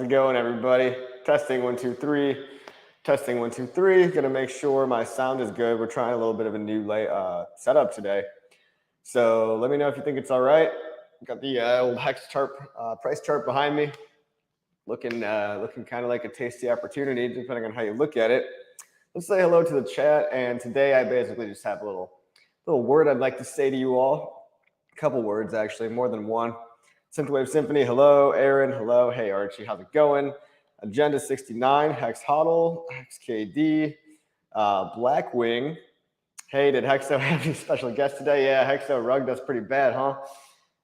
it going, everybody? Testing 1 2 3. Testing 1 2 3. Gonna make sure my sound is good. We're trying a little bit of a new setup today, so let me know if you think it's all right. Got the old HEX chart, price chart behind me, looking kind of like a tasty opportunity, depending on how you look at it. Let's say hello to the chat. And today I basically just have a little word I'd like to say to you all. A couple words, actually, more than one. Synthwave Symphony, hello. Aaron, hello. Hey, Archie, how's it going? Agenda 69, Hex Huddle, Hex KD, Blackwing. Hey, did Hexo have any special guests today? Yeah, Hexo rugged us pretty bad, huh?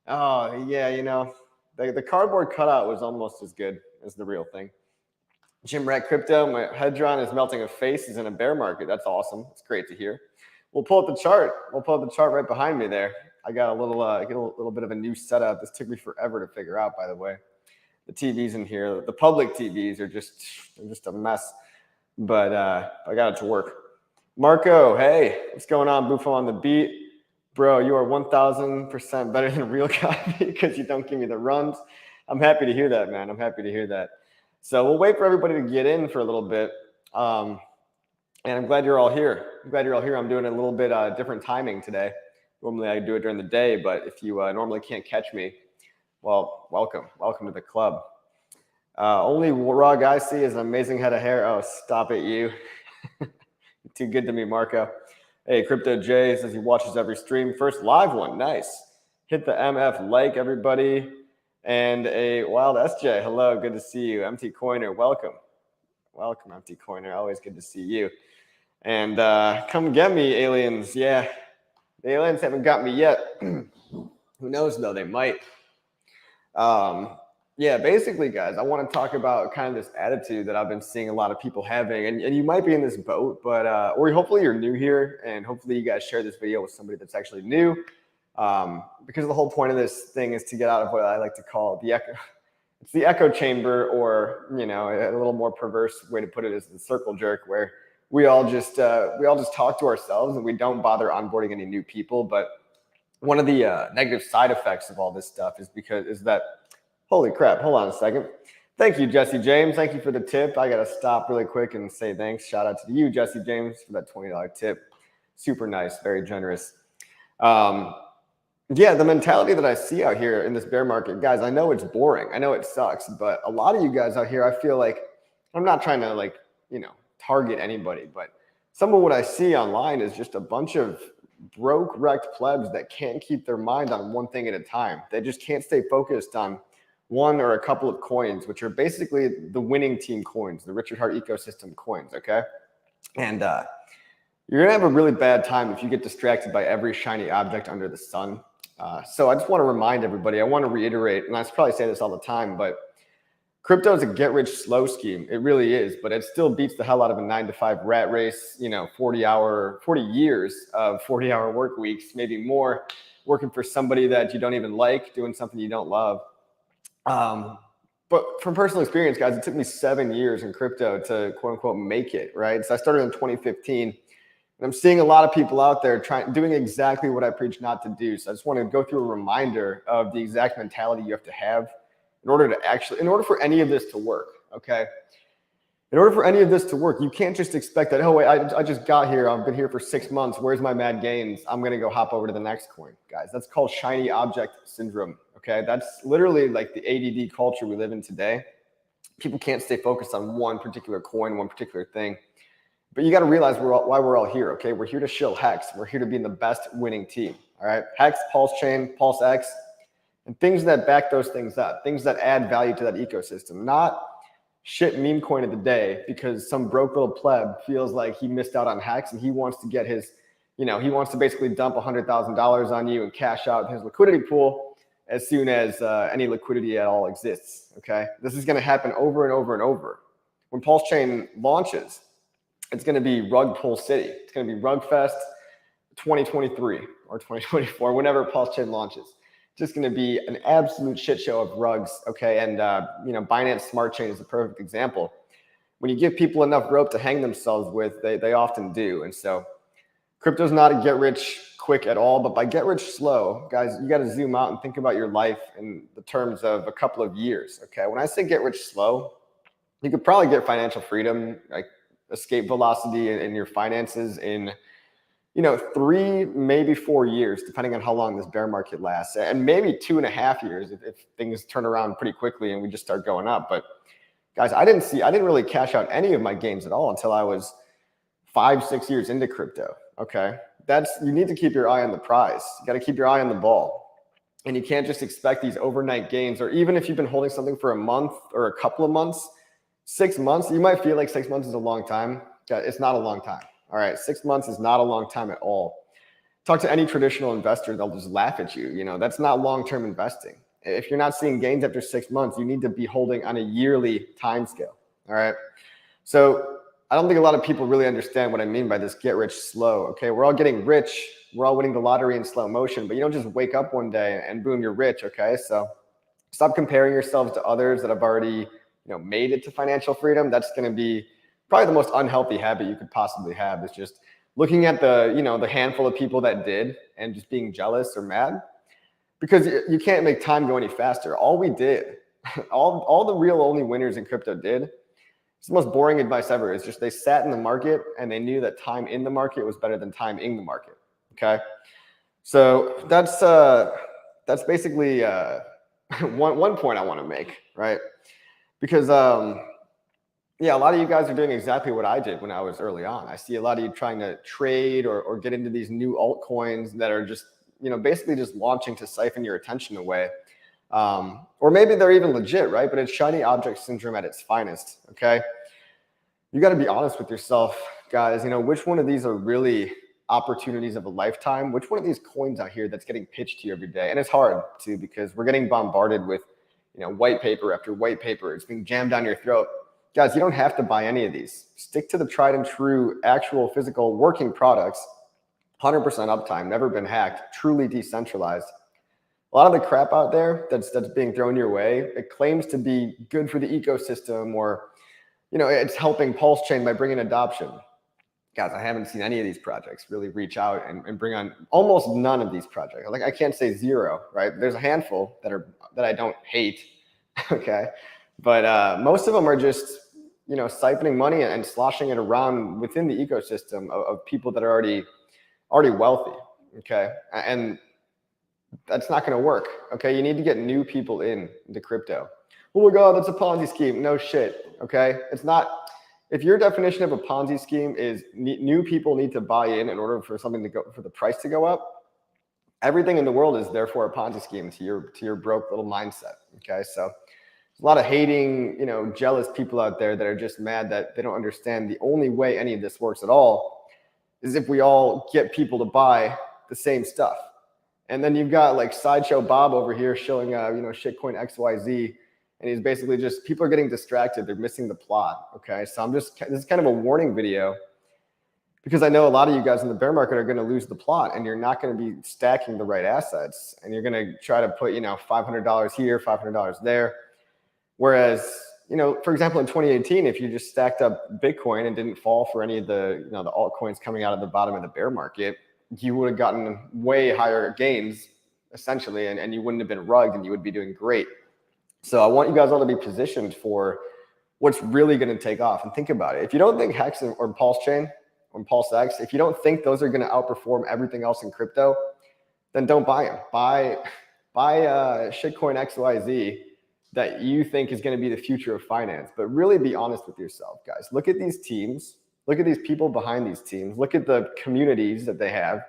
Oh, yeah, you know, the cardboard cutout was almost as good as the real thing. Jim Rat Crypto, my Hedron is melting a face. He's in a bear market. That's awesome. It's great to hear. We'll pull up the chart. We'll pull up the chart right behind me there. I got a little bit of a new setup. This took me forever to figure out, by the way. The TVs in here, the public TVs are just a mess, but I got it to work. Marco, hey, what's going on? Bufo on the beat. Bro, you are 1,000% better than real copy because you don't give me the runs. I'm happy to hear that, man. I'm happy to hear that. So we'll wait for everybody to get in for a little bit. And I'm glad you're all here. I'm doing a little bit different timing today. Normally I do it during the day, but if you normally can't catch me, well, welcome to the club. Only raw guy I see is an amazing head of hair. Oh, stop it, you. Too good to me, Marco. Hey, Crypto J says he watches every stream. First live one, nice. Hit the MF like, everybody. And a Wild SJ, hello, good to see you. MT Coiner, welcome. Welcome, MT Coiner, always good to see you. And come get me, aliens. Yeah, the aliens haven't got me yet. Who knows, though, they might. Yeah, basically, guys, I want to talk about kind of this attitude that I've been seeing a lot of people having. And you might be in this boat, but or hopefully you're new here, and hopefully you guys share this video with somebody that's actually new. Because the whole point of this thing is to get out of what I like to call the echo. It's the echo chamber, or, you know, a little more perverse way to put it is the circle jerk, where we all just talk to ourselves and we don't bother onboarding any new people. But one of the negative side effects of all this stuff is that, holy crap, hold on a second. Thank you, Jesse James. Thank you for the tip. I got to stop really quick and say thanks. Shout out to you, Jesse James, for that $20 tip. Super nice, very generous. Yeah, the mentality that I see out here in this bear market, guys, I know it's boring. I know it sucks, but a lot of you guys out here, I feel like, I'm not trying to, like, you know, target anybody, but some of what I see online is just a bunch of broke, wrecked plebs that can't keep their mind on one thing at a time. They just can't stay focused on one or a couple of coins, which are basically the winning team coins, the Richard Heart ecosystem coins, okay? And you're going to have a really bad time if you get distracted by every shiny object under the sun. So I just want to remind everybody, I want to reiterate, and I probably say this all the time, but crypto is a get-rich-slow scheme. It really is, but it still beats the hell out of a 9-to-5 rat race, you know, 40 years of 40-hour work weeks, maybe more, working for somebody that you don't even like, doing something you don't love. But from personal experience, guys, it took me 7 years in crypto to quote-unquote make it, right? So I started in 2015. And I'm seeing a lot of people out there doing exactly what I preach not to do. So I just want to go through a reminder of the exact mentality you have to have in order for any of this to work, okay? In order for any of this to work, you can't just expect that, oh, wait, I just got here. I've been here for 6 months. Where's my mad gains? I'm going to go hop over to the next coin. Guys, that's called shiny object syndrome, okay? That's literally like the ADD culture we live in today. People can't stay focused on one particular coin, one particular thing. But you got to realize why we're all here, okay? We're here to shill HEX. We're here to be in the best winning team, all right? HEX, PulseChain, PulseX, and things that back those things up, things that add value to that ecosystem, not shit meme coin of the day because some broke little pleb feels like he missed out on HEX and he wants to get his, you know, he wants to basically dump $100,000 on you and cash out his liquidity pool as soon as any liquidity at all exists, okay? This is going to happen over and over and over. When PulseChain launches, it's going to be Rug Pull City. It's going to be Rug Fest 2023 or 2024, whenever PulseChain launches. It's just going to be an absolute shit show of rugs, okay? And, you know, Binance Smart Chain is a perfect example. When you give people enough rope to hang themselves with, they often do. And so crypto's not a get-rich quick at all, but by get rich slow, guys, you got to zoom out and think about your life in the terms of a couple of years. Okay, when I say get rich slow, you could probably get financial freedom, like escape velocity in your finances in 3, maybe 4 years, depending on how long this bear market lasts, and maybe 2.5 years if things turn around pretty quickly and we just start going up. But guys, I didn't really cash out any of my gains at all until I was 5-6 years into crypto. Okay, you need to keep your eye on the prize. You got to keep your eye on the ball, and you can't just expect these overnight gains. Or even if you've been holding something for a month or a couple of months, 6 months, you might feel like 6 months is a long time. It's not a long time. All right, 6 months is not a long time at all. Talk to any traditional investor, they'll just laugh at you. That's not long-term investing. If you're not seeing gains after 6 months, you need to be holding on a yearly time scale. All right. So I don't think a lot of people really understand what I mean by this get rich slow. Okay, we're all getting rich. We're all winning the lottery in slow motion, but you don't just wake up one day and boom, you're rich. Okay, so stop comparing yourselves to others that have already made it to financial freedom. That's going to be probably the most unhealthy habit you could possibly have, is just looking at the handful of people that did and just being jealous or mad, because you can't make time go any faster. All we did, all the real only winners in crypto did, it's the most boring advice ever, is just they sat in the market and they knew that time in the market was better than time in the market. Okay, so that's basically one point I want to make, right? Because yeah, a lot of you guys are doing exactly what I did when I was early on. I see a lot of you trying to trade or get into these new altcoins that are just basically just launching to siphon your attention away. Or maybe they're even legit, right? But it's shiny object syndrome at its finest. Okay, you got to be honest with yourself, guys. Which one of these are really opportunities of a lifetime? Which one of these coins out here that's getting pitched to you every day? And it's hard too, because we're getting bombarded with white paper after white paper. It's being jammed down your throat. Guys, you don't have to buy any of these. Stick to the tried and true actual physical working products. 100% uptime, never been hacked, truly decentralized. A lot of the crap out there that's being thrown your way, it claims to be good for the ecosystem, or it's helping PulseChain by bringing adoption. Guys, I haven't seen any of these projects really reach out and bring on, almost none of these projects. Like, I can't say zero, right? There's a handful that I don't hate, okay? But most of them are just siphoning money and sloshing it around within the ecosystem of people that are already wealthy. Okay, and that's not going to work. Okay, you need to get new people into crypto. Oh my God, that's a Ponzi scheme. No shit. Okay, it's not. If your definition of a Ponzi scheme is new people need to buy in order for something to go, for the price to go up, everything in the world is therefore a Ponzi scheme to your broke little mindset. Okay, so a lot of hating, jealous people out there that are just mad that they don't understand the only way any of this works at all is if we all get people to buy the same stuff. And then you've got like Sideshow Bob over here showing, shitcoin XYZ, and he's basically just, people are getting distracted. They're missing the plot. Okay, so this is kind of a warning video, because I know a lot of you guys in the bear market are going to lose the plot, and you're not going to be stacking the right assets, and you're going to try to put, $500 here, $500 there. Whereas, for example, in 2018, if you just stacked up Bitcoin and didn't fall for any of the, the altcoins coming out of the bottom of the bear market, you would have gotten way higher gains, essentially, and you wouldn't have been rugged, and you would be doing great. So I want you guys all to be positioned for what's really going to take off. And think about it. If you don't think HEX or PulseChain or PulseX, if you don't think those are going to outperform everything else in crypto, then don't buy them. Buy shitcoin XYZ that you think is going to be the future of finance. But really be honest with yourself, guys. Look at these teams. Look at these people behind these teams. Look at the communities that they have.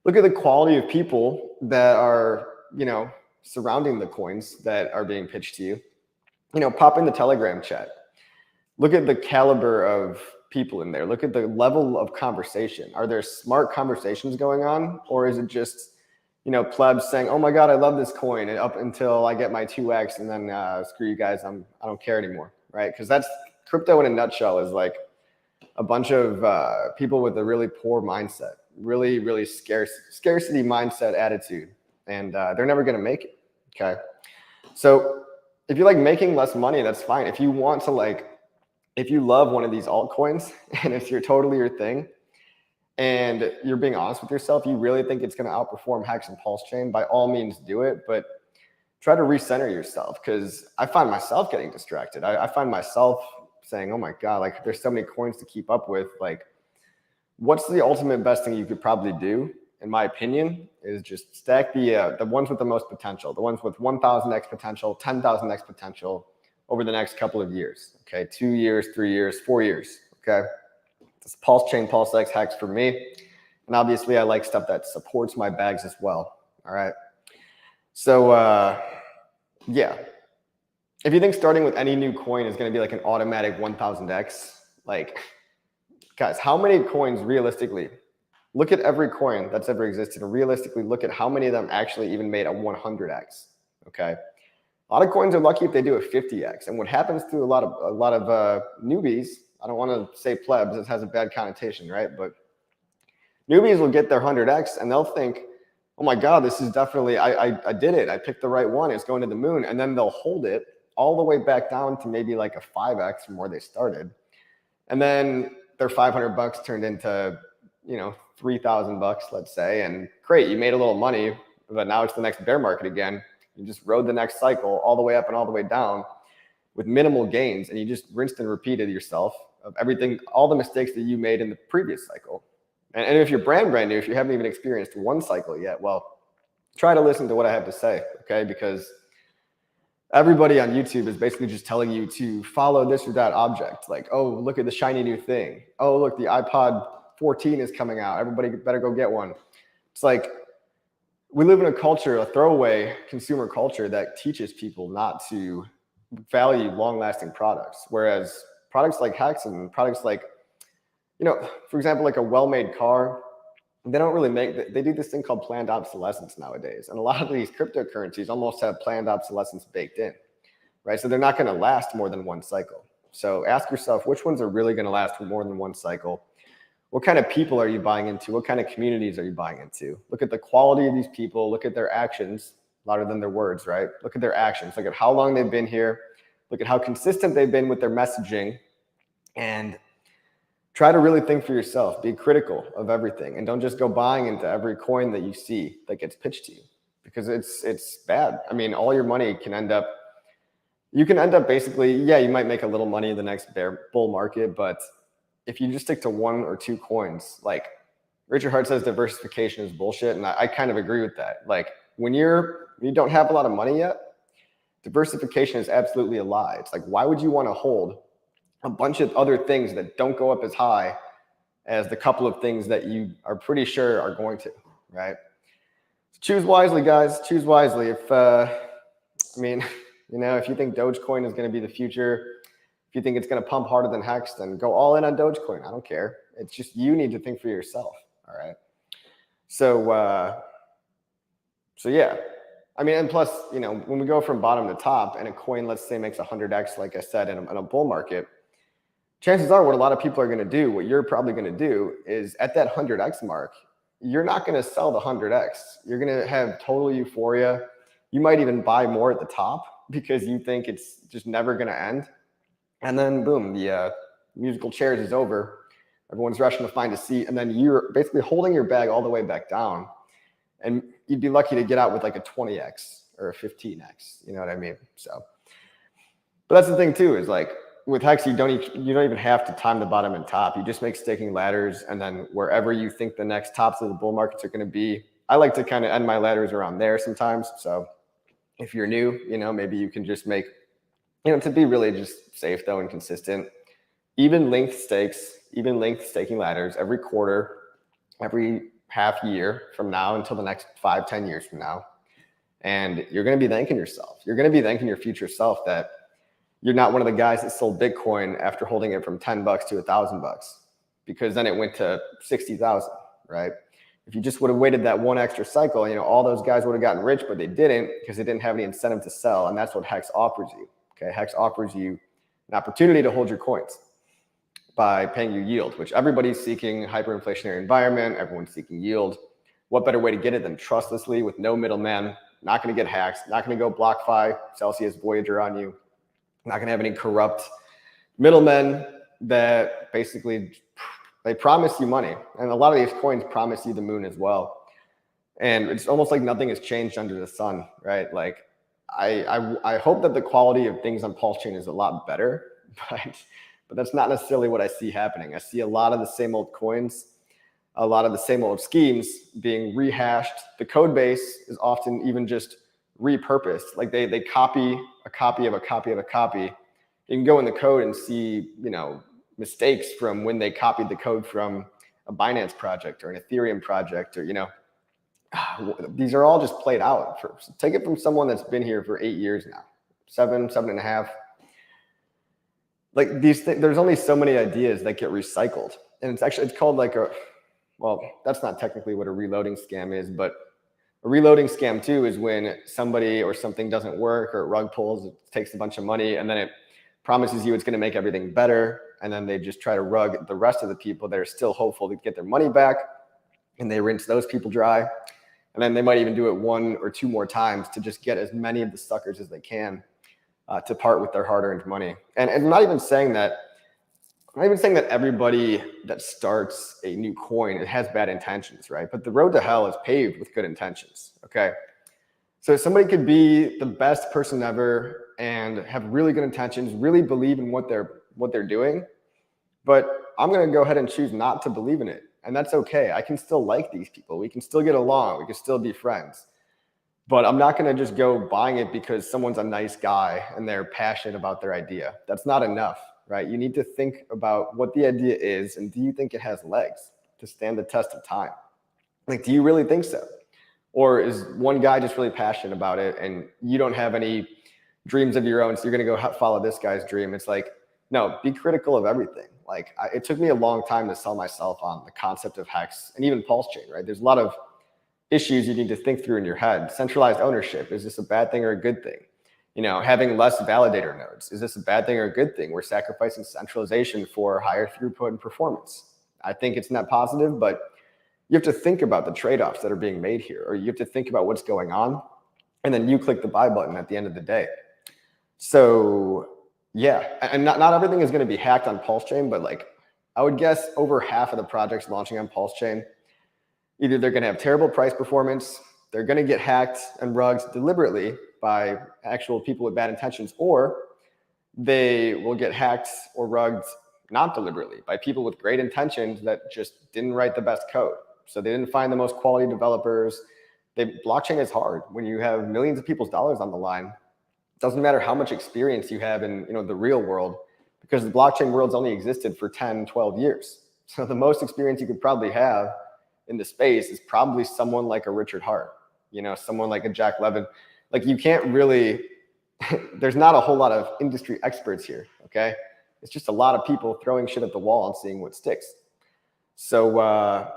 Look at the quality of people that are, surrounding the coins that are being pitched to you. Pop in the Telegram chat. Look at the caliber of people in there. Look at the level of conversation. Are there smart conversations going on? Or is it just plebs saying, oh my God, I love this coin, and up until I get my 2x, and then screw you guys, I don't care anymore, right? Because that's crypto in a nutshell, is like a bunch of people with a really poor mindset, really, really scarcity mindset attitude, and they're never going to make it, okay? So if you like making less money, that's fine. If you want to if you love one of these altcoins and it's totally your thing, and you're being honest with yourself, you really think it's going to outperform HEX and PulseChain, by all means do it, but try to recenter yourself, because I find myself getting distracted. I find myself saying, oh my God, like there's so many coins to keep up with. Like, what's the ultimate best thing you could probably do, in my opinion, is just stack the ones with the most potential, the ones with 1,000x potential, 10,000x potential over the next couple of years. Okay, 2 years, 3 years, 4 years. Okay, it's PulseChain, pulsex, HEX for me, and obviously I like stuff that supports my bags as well. All right, so yeah, if you think starting with any new coin is going to be like an automatic 1,000x, like, guys, how many coins realistically? Look at every coin that's ever existed and realistically look at how many of them actually even made a 100x. Okay, a lot of coins are lucky if they do a 50x. And what happens to a lot of newbies, I don't want to say plebs, it has a bad connotation, right? But newbies will get their 100x and they'll think, oh my God, this is definitely, I did it. I picked the right one. It's going to the moon. And then they'll hold it all the way back down to maybe like a 5x from where they started. And then their 500 bucks turned into, 3,000 bucks, let's say. And great, you made a little money, but now it's the next bear market again. You just rode the next cycle all the way up and all the way down with minimal gains. And you just rinsed and repeated yourself of everything, all the mistakes that you made in the previous cycle. And if you're brand new, if you haven't even experienced one cycle yet, well, try to listen to what I have to say, okay? Because everybody on YouTube is basically just telling you to follow this or that object. Like, oh, look at the shiny new thing. Oh, look, the iPod 14 is coming out. Everybody better go get one. It's like, we live in a culture, a throwaway consumer culture that teaches people not to value long-lasting products. Whereas products like HEX and products like, for example, like a well-made car, they don't really they do this thing called planned obsolescence nowadays. And a lot of these cryptocurrencies almost have planned obsolescence baked in, right? So they're not going to last more than one cycle. So ask yourself, which ones are really going to last for more than one cycle? What kind of people are you buying into? What kind of communities are you buying into? Look at the quality of these people. Look at their actions, louder than their words, right? Look at their actions. Look at how long they've been here. Look at how consistent they've been with their messaging. And try to really think for yourself. Be critical of everything. And don't just go buying into every coin that you see that gets pitched to you, because it's bad. I mean, all your money can end up, basically, yeah, you might make a little money in the next bull market, but if you just stick to one or two coins, like Richard Hart says, diversification is bullshit. And I kind of agree with that. Like when you don't have a lot of money yet, diversification is absolutely a lie. It's like, why would you want to hold a bunch of other things that don't go up as high as the couple of things that you are pretty sure are going to, right? So choose wisely, guys. Choose wisely. If if you think Dogecoin is going to be the future, if you think it's going to pump harder than HEX, then go all in on Dogecoin. I don't care. It's just you need to think for yourself. All right. So yeah. I mean, and plus, when we go from bottom to top and a coin, let's say, makes 100x, like I said, in a bull market, chances are what a lot of people are going to do, what you're probably going to do is at that 100x mark, you're not going to sell the 100x. You're going to have total euphoria. You might even buy more at the top because you think it's just never going to end. And then boom, the musical chairs is over. Everyone's rushing to find a seat. And then you're basically holding your bag all the way back down. And you'd be lucky to get out with like a 20x or a 15x. You know what I mean? So, but that's the thing too, is like with HEX, you don't even have to time the bottom and top. You just make staking ladders. And then wherever you think the next tops of the bull markets are going to be, I like to kind of end my ladders around there sometimes. So if you're new, maybe you can just make, to be really just safe though and consistent, even length staking ladders every quarter, every half year from now until the next 5-10 years from now. And you're going to be thanking yourself. You're going to be thanking your future self that you're not one of the guys that sold Bitcoin after holding it from 10 bucks to 1,000 bucks, because then it went to 60,000, right? If you just would have waited that one extra cycle, all those guys would have gotten rich, but they didn't because they didn't have any incentive to sell. And that's what HEX offers you. Okay, HEX offers you an opportunity to hold your coins by paying you yield, which everybody's seeking. Hyperinflationary environment, everyone's seeking yield. What better way to get it than trustlessly with no middleman? Not going to get hacked, not going to go BlockFi, Celsius, Voyager on you. Not going to have any corrupt middlemen that basically They promise you money. And a lot of these coins promise you the moon as well. And it's almost like nothing has changed under the sun, right? Like I hope that the quality of things on PulseChain is a lot better, but that's not necessarily what I see happening. I see a lot of the same old coins, a lot of the same old schemes being rehashed. The code base is often even just repurposed. Like they copy a copy of a copy of a copy. You can go in the code and see, mistakes from when they copied the code from a Binance project or an Ethereum project, or, these are all just played out. Take it from someone that's been here for 8 years now, 7.5. Like these things, there's only so many ideas that get recycled. And it's called like well, that's not technically what a reloading scam is, but a reloading scam too is when somebody or something doesn't work, or it rug pulls, it takes a bunch of money, and then it promises you it's going to make everything better. And then they just try to rug the rest of the people that are still hopeful to get their money back. And they rinse those people dry. And then they might even do it 1 or 2 more times to just get as many of the suckers as they can to part with their hard-earned money. And I'm not even saying that everybody that starts a new coin, it has bad intentions, right? But the road to hell is paved with good intentions, okay? So somebody could be the best person ever and have really good intentions, really believe in what they're doing, but I'm going to go ahead and choose not to believe in it. And that's okay. I can still like these people. We can still get along. We can still be friends. But I'm not going to just go buying it because someone's a nice guy and they're passionate about their idea. That's not enough, right? You need to think about what the idea is, and do you think it has legs to stand the test of time? Like, do you really think so? Or is one guy just really passionate about it and you don't have any dreams of your own, so you're going to go follow this guy's dream? It's like, no, be critical of everything. Like, it took me a long time to sell myself on the concept of HEX and even PulseChain, right? There's a lot of issues you need to think through in your head. Centralized ownership, is this a bad thing or a good thing? Having less validator nodes, is this a bad thing or a good thing? We're sacrificing centralization for higher throughput and performance. I think it's net positive, but you have to think about the trade-offs that are being made here, or you have to think about what's going on, and then you click the buy button at the end of the day. So yeah, and not everything is going to be hacked on PulseChain, but like I would guess over half of the projects launching on PulseChain, either they're going to have terrible price performance, they're going to get hacked and rugged deliberately by actual people with bad intentions, or they will get hacked or rugged not deliberately by people with great intentions that just didn't write the best code. So they didn't find the most quality developers. Blockchain is hard when you have millions of people's dollars on the line. It doesn't matter how much experience you have in the real world, because the blockchain world's only existed for 10, 12 years. So the most experience you could probably have in the space is probably someone like a Richard Hart, someone like a Jack Levin. Like, you can't really, there's not a whole lot of industry experts here, okay? It's just a lot of people throwing shit at the wall and seeing what sticks. So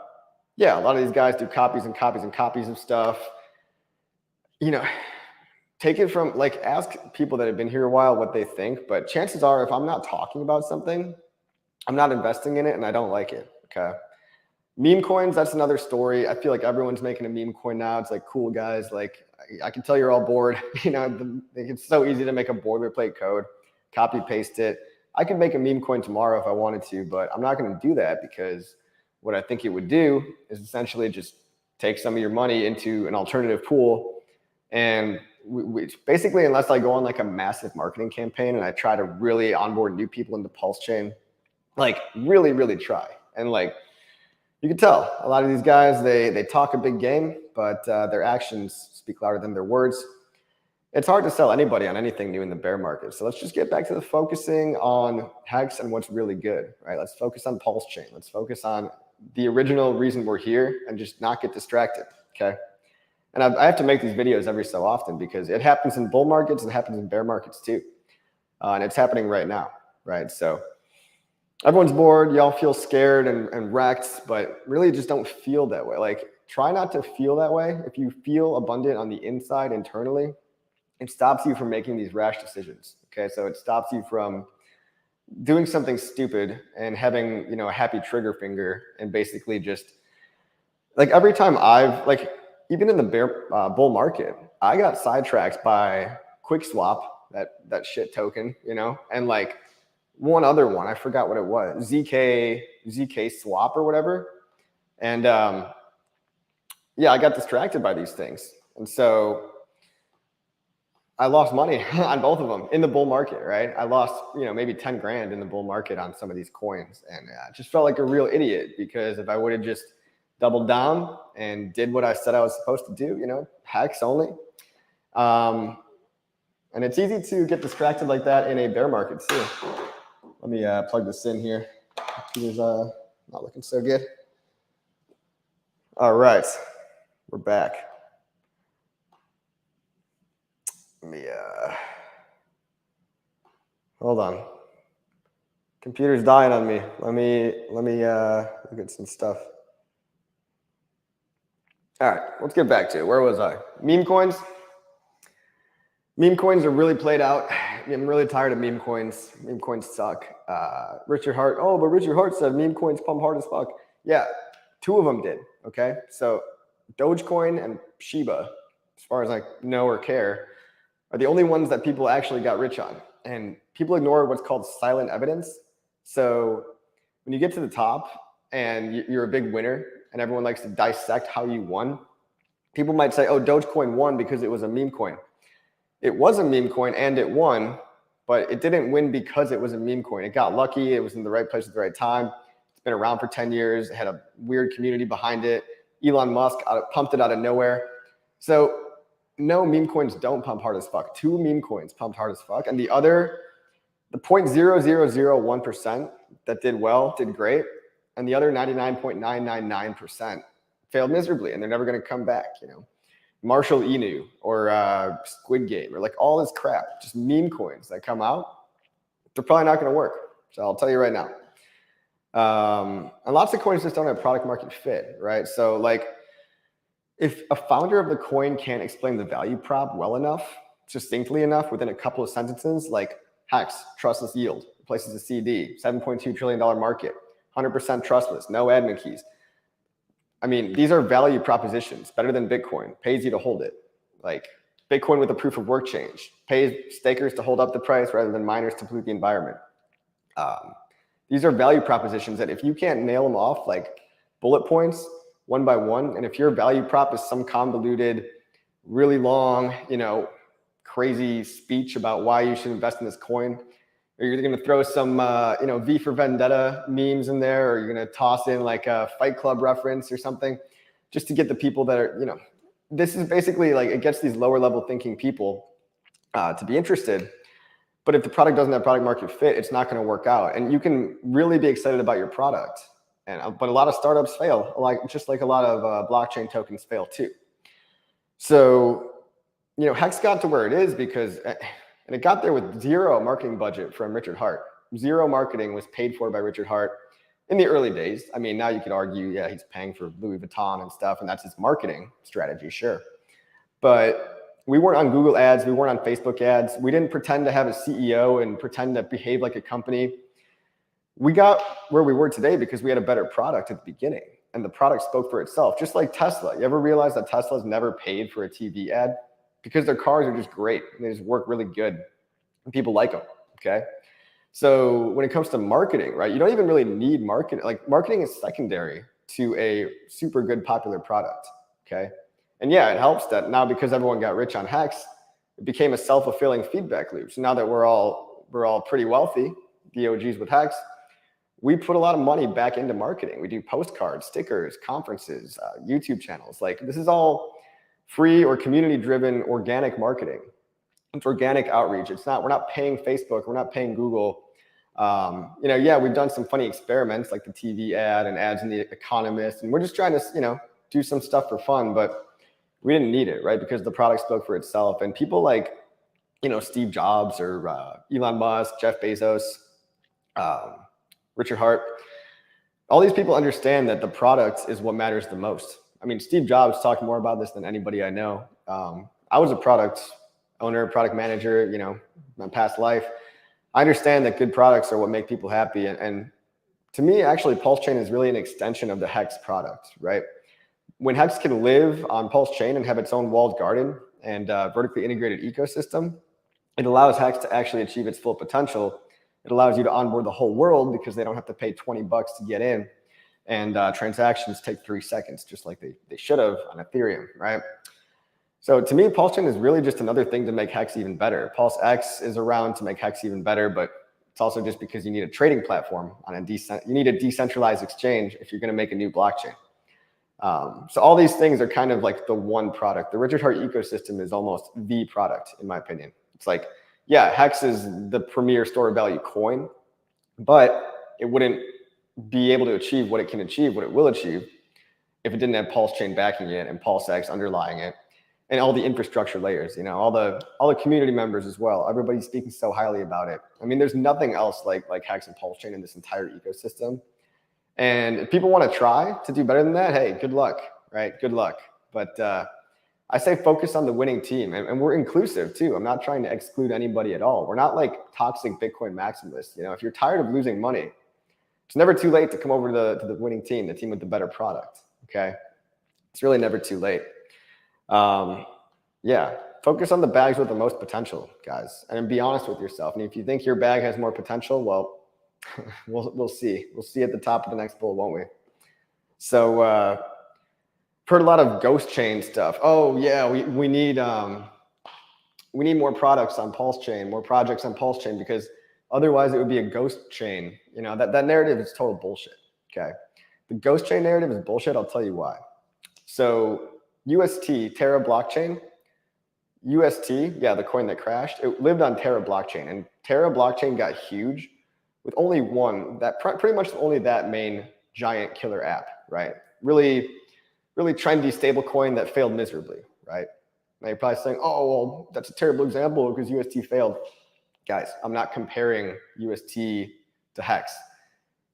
yeah, a lot of these guys do copies and copies and copies of stuff. Take it from, like, ask people that have been here a while what they think, but chances are if I'm not talking about something, I'm not investing in it and I don't like it, okay? Meme coins, that's another story. I feel like everyone's making a meme coin now. It's like, cool, guys, like, I can tell you're all bored. It's so easy to make a boilerplate code, copy paste it. I could make a meme coin tomorrow if I wanted to, but I'm not going to do that, because what I think it would do is essentially just take some of your money into an alternative pool. And we basically, unless I go on like a massive marketing campaign and I try to really onboard new people into PulseChain, like really, really try. And like, you can tell a lot of these guys, they talk a big game, but their actions speak louder than their words. It's hard to sell anybody on anything new in the bear market. So let's just get back to the focusing on HEX and what's really good, right? Let's focus on PulseChain. Let's focus on the original reason we're here and just not get distracted, okay? And I have to make these videos every so often because it happens in bull markets, it happens in bear markets too. And it's happening right now, right? So everyone's bored, y'all feel scared and wrecked, but really just don't feel that way. Like, try not to feel that way. If you feel abundant on the inside internally, it stops you from making these rash decisions, okay? So it stops you from doing something stupid and having, a happy trigger finger and basically just, like, every time even in the bull market, I got sidetracked by QuickSwap, that shit token, and like one other one. I forgot what it was. ZK swap or whatever. And yeah, I got distracted by these things. And so I lost money on both of them in the bull market, right? I lost, maybe 10 grand in the bull market on some of these coins. And I just felt like a real idiot, because if I would have just doubled down and did what I said I was supposed to do, HEX only. And it's easy to get distracted like that in a bear market too. Let me plug this in here. Computer's not looking so good. All right, we're back. Let me hold on. Computer's dying on me. Let me look at some stuff. All right, let's get back to it. Where was I? Meme coins. Meme coins are really played out. I'm really tired of meme coins. Meme coins suck. Richard Hart. Oh, but Richard Hart said meme coins pump hard as fuck. Yeah, 2 of them did. Okay, so Dogecoin and Shiba, as far as I know or care, are the only ones that people actually got rich on. And people ignore what's called silent evidence. So when you get to the top and you're a big winner and everyone likes to dissect how you won, people might say, oh, Dogecoin won because it was a meme coin. It was a meme coin and it won, but it didn't win because it was a meme coin. It got lucky. It was in the right place at the right time. It's been around for 10 years. It had a weird community behind it. Elon Musk pumped it out of nowhere. So no, meme coins don't pump hard as fuck. 2 meme coins pumped hard as fuck. And the 0.0001% that did well, did great. And the other 99.999% failed miserably, and they're never going to come back, Marshall Inu or Squid Game or like all this crap, just meme coins that come out, they're probably not going to work. So I'll tell you right now. And lots of coins just don't have product market fit, right? So like if a founder of the coin can't explain the value prop well enough, succinctly enough within a couple of sentences, like HEX, trustless yield, replaces a CD, $7.2 trillion market, 100% trustless, no admin keys. I mean, these are value propositions, better than Bitcoin, pays you to hold it. Like Bitcoin with a proof of work change, pays stakers to hold up the price rather than miners to pollute the environment. These are value propositions that if you can't nail them off like bullet points, one by one, and if your value prop is some convoluted, really long, crazy speech about why you should invest in this coin, or you're going to throw some, V for Vendetta memes in there, or you're going to toss in like a Fight Club reference or something, just to get the people that are, this is basically like it gets these lower level thinking people to be interested. But if the product doesn't have product market fit, it's not going to work out. And you can really be excited about your product, but a lot of startups fail, just like a lot of blockchain tokens fail too. So, HEX got to where it is because. And it got there with 0 marketing budget from Richard Hart. 0 marketing was paid for by Richard Hart in the early days. I mean, now you could argue, yeah, he's paying for Louis Vuitton and stuff, and that's his marketing strategy, sure. But we weren't on Google ads. We weren't on Facebook ads. We didn't pretend to have a CEO and pretend to behave like a company. We got where we were today because we had a better product at the beginning, and the product spoke for itself, just like Tesla. You ever realize that Tesla's never paid for a TV ad? Because their cars are just great. They just work really good. And people like them, okay? So when it comes to marketing, right, you don't even really need marketing. Like marketing is secondary to a super good popular product, okay? And yeah, it helps that now because everyone got rich on HEX, it became a self-fulfilling feedback loop. So now that we're all pretty wealthy, the OGs with HEX, we put a lot of money back into marketing. We do postcards, stickers, conferences, YouTube channels. Like this is all free or community-driven organic marketing. It's organic outreach. We're not paying Facebook. We're not paying Google. Yeah, we've done some funny experiments like the TV ad and ads in The Economist. And we're just trying to, do some stuff for fun, but we didn't need it, right? Because the product spoke for itself. And people like, Steve Jobs or Elon Musk, Jeff Bezos, Richard Hart, all these people understand that the product is what matters the most. I mean, Steve Jobs talked more about this than anybody I know. I was a product owner, product manager, my past life. I understand that good products are what make people happy. And to me, actually, PulseChain is really an extension of the HEX product, right? When HEX can live on PulseChain and have its own walled garden and vertically integrated ecosystem, it allows HEX to actually achieve its full potential. It allows you to onboard the whole world because they don't have to pay 20 bucks to get in. And transactions take 3 seconds, just like they should have on Ethereum, right? So to me, PulseChain is really just another thing to make HEX even better. PulseX is around to make HEX even better, but it's also just because you need a trading platform on you need a decentralized exchange if you're going to make a new blockchain. So all these things are kind of like the one product. The Richard Heart ecosystem is almost the product, in my opinion. It's like, yeah, HEX is the premier store of value coin, but it wouldn't be able to achieve what it can achieve, what it will achieve, if it didn't have PulseChain backing it and PulseX underlying it, and all the infrastructure layers, you know, all the community members as well. Everybody's speaking so highly about it. I mean, there's nothing else like HEX and PulseChain in this entire ecosystem. And if people want to try to do better than that, hey, good luck, right? Good luck. But I say focus on the winning team, and we're inclusive too. I'm not trying to exclude anybody at all. We're not like toxic Bitcoin maximalists. You know, if you're tired of losing money, it's never too late to come over to the winning team, the team with the better product. Okay, it's really never too late. Yeah, focus on the bags with the most potential, guys, and be honest with yourself. And if you think your bag has more potential, well, we'll see. We'll see at the top of the next bull, won't we? So heard a lot of ghost chain stuff. Oh yeah, we need more products on PulseChain, more projects on PulseChain, because otherwise it would be a ghost chain. You know, that narrative is total bullshit. Okay, the ghost chain narrative is bullshit. I'll tell you why. So UST, Terra blockchain, UST, yeah, the coin that crashed, it lived on Terra blockchain, and Terra blockchain got huge with only pretty much only that main giant killer app, right? Really trendy stable coin that failed miserably, right? Now you're probably saying, oh, well, that's a terrible example because UST failed. Guys, I'm not comparing UST to HEX.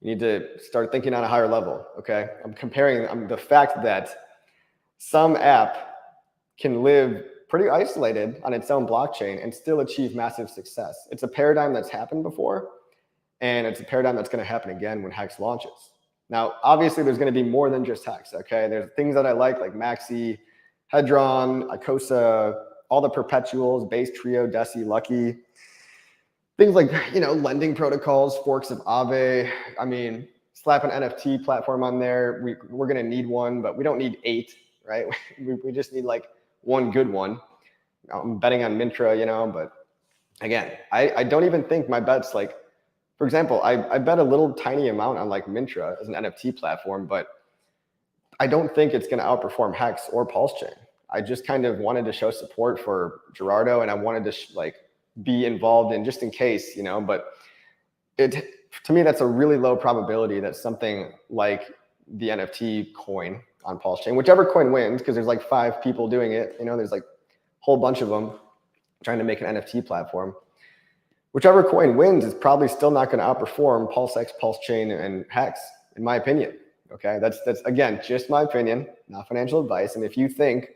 You need to start thinking on a higher level, okay? I'm comparing the fact that some app can live pretty isolated on its own blockchain and still achieve massive success. It's a paradigm that's happened before, and it's a paradigm that's going to happen again when HEX launches. Now, obviously, there's going to be more than just HEX, okay? There's things that I like Maxi, Hedron, Icosa, all the perpetuals, Base Trio, Deci, Lucky, things like, you know, lending protocols, forks of Aave. I mean, slap an NFT platform on there. We're going to need one, but we don't need 8, right? We just need like one good one. I'm betting on Mintra, you know, but again, I don't even think my bet's like, for example, I bet a little tiny amount on like Mintra as an NFT platform, but I don't think it's going to outperform HEX or PulseChain. I just kind of wanted to show support for Gerardo, and I wanted to be involved in just in case, you know, but to me, that's a really low probability that something like the NFT coin on PulseChain, whichever coin wins, because there's like 5 people doing it, you know, there's like a whole bunch of them trying to make an NFT platform. Whichever coin wins is probably still not going to outperform PulseX, PulseChain, and HEX, in my opinion. Okay, that's again just my opinion, not financial advice. And if you think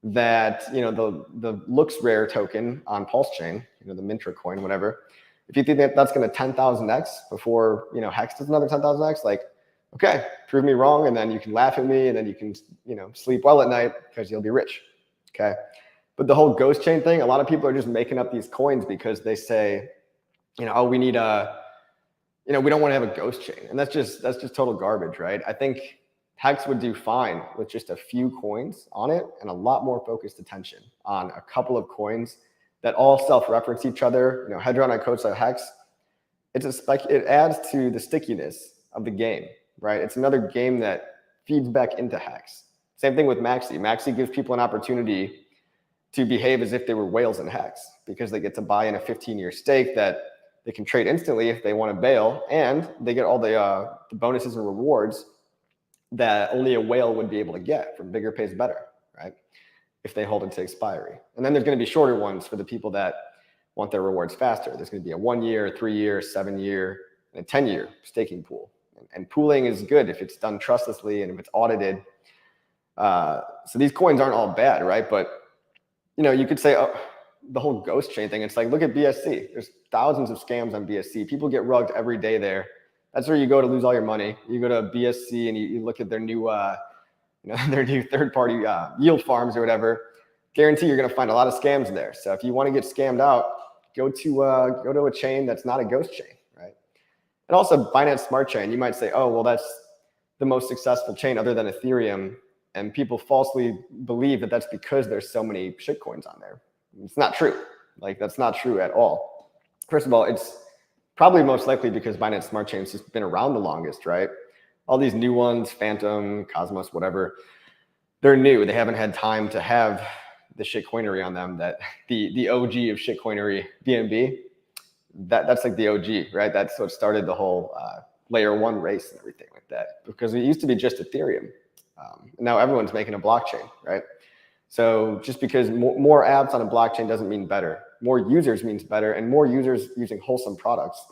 that, you know, the LooksRare token on PulseChain, you know, the Mintra coin, whatever, if you think that that's going to 10,000x before, you know, HEX does another 10,000x, like, okay, prove me wrong, and then you can laugh at me, and then you can, you know, sleep well at night because you'll be rich. Okay. But the whole ghost chain thing, a lot of people are just making up these coins because they say, you know, oh, we need you know, we don't want to have a ghost chain. And that's just total garbage, right? I think HEX would do fine with just a few coins on it and a lot more focused attention on a couple of coins that all self-reference each other. You know, Hedron, Icosa, HEX, it adds to the stickiness of the game, right? It's another game that feeds back into HEX. Same thing with Maxi. Maxi gives people an opportunity to behave as if they were whales in HEX because they get to buy in a 15-year stake that they can trade instantly if they want to bail, and they get all the bonuses and rewards that only a whale would be able to get from bigger pays better, right? If they hold it to expiry. And then there's going to be shorter ones for the people that want their rewards faster. There's going to be a 1-year, 3-year, 7-year, and a 10-year staking pool. And pooling is good if it's done trustlessly and if it's audited. So these coins aren't all bad, right? But you know, you could say, oh, the whole ghost chain thing. It's like, look at BSC. There's thousands of scams on BSC. People get rugged every day there. That's where you go to lose all your money. You go to BSC and you look at their new, you know, their new third-party yield farms or whatever. Guarantee you're going to find a lot of scams there. So if you want to get scammed out, go to a chain that's not a ghost chain, And also Binance Smart Chain, you might say, oh, well, that's the most successful chain other than Ethereum. And people falsely believe that that's because there's so many shitcoins on there. It's not true. Like, that's not true at all. First of all, it's probably most likely because Binance Smart Chain's just been around the longest, right? All these new ones, Phantom, Cosmos, whatever, they're new. They haven't had time to have the shitcoinery on them that the OG of shitcoinery, BNB, that's like the OG, right? That's what started the whole layer one race and everything like that, because it used to be just Ethereum. Now everyone's making a blockchain, right? So just because more apps on a blockchain doesn't mean better. More users means better, and more users using wholesome products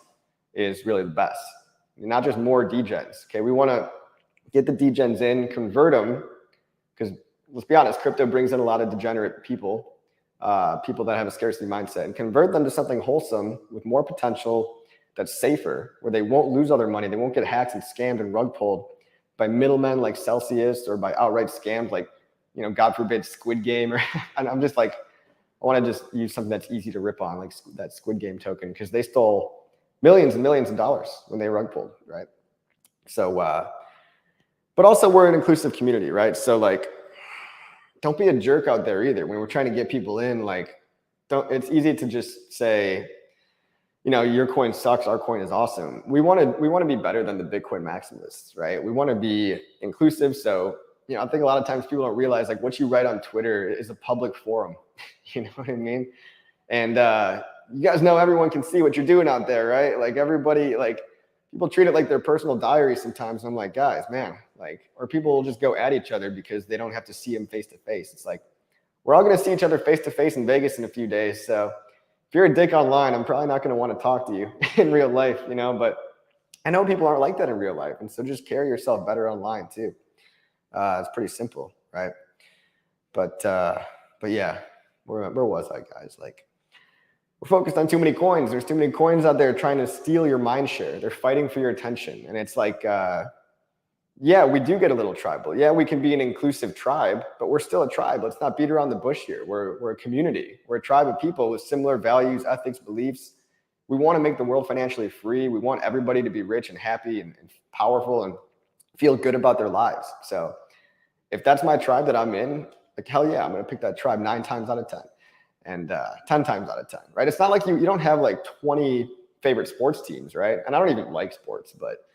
is really the best. Not just more degens. Okay, we want to get the degens in, convert them, because let's be honest, crypto brings in a lot of degenerate people, people that have a scarcity mindset, and convert them to something wholesome with more potential, that's safer, where they won't lose all their money, they won't get hacked and scammed and rug pulled by middlemen like Celsius, or by outright scams like, God forbid, Squid Game. Or and I'm just like, I want to just use something that's easy to rip on, like that Squid Game token, because they stole millions and millions of dollars when they rug pulled, right? So, but also we're an inclusive community, right? So like, don't be a jerk out there either. When we're trying to get people in, like, it's easy to just say, your coin sucks, our coin is awesome. We want to be better than the Bitcoin maximalists, right? We want to be inclusive. So, I think a lot of times people don't realize, like, what you write on Twitter is a public forum. You know what I mean? And you guys know everyone can see what you're doing out there, right? Like, everybody, like, people treat it like their personal diary sometimes. I'm like, guys, man, like, or people will just go at each other because they don't have to see them face to face. It's like, we're all going to see each other face to face in Vegas in a few days. So if you're a dick online, I'm probably not going to want to talk to you in real life, but I know people aren't like that in real life. And so just carry yourself better online too. It's pretty simple, right? But yeah, where was I, guys? Like, we're focused on too many coins. There's too many coins out there trying to steal your mind share. They're fighting for your attention. And it's like, yeah, we do get a little tribal. Yeah, we can be an inclusive tribe, but we're still a tribe. Let's not beat around the bush here. We're a community. We're a tribe of people with similar values, ethics, beliefs. We want to make the world financially free. We want everybody to be rich and happy and powerful and feel good about their lives. So if that's my tribe that I'm in, like, hell yeah, I'm going to pick that tribe 9 times out of 10 and 10 times out of 10, right? It's not like you don't have like 20 favorite sports teams, right? And I don't even like sports, but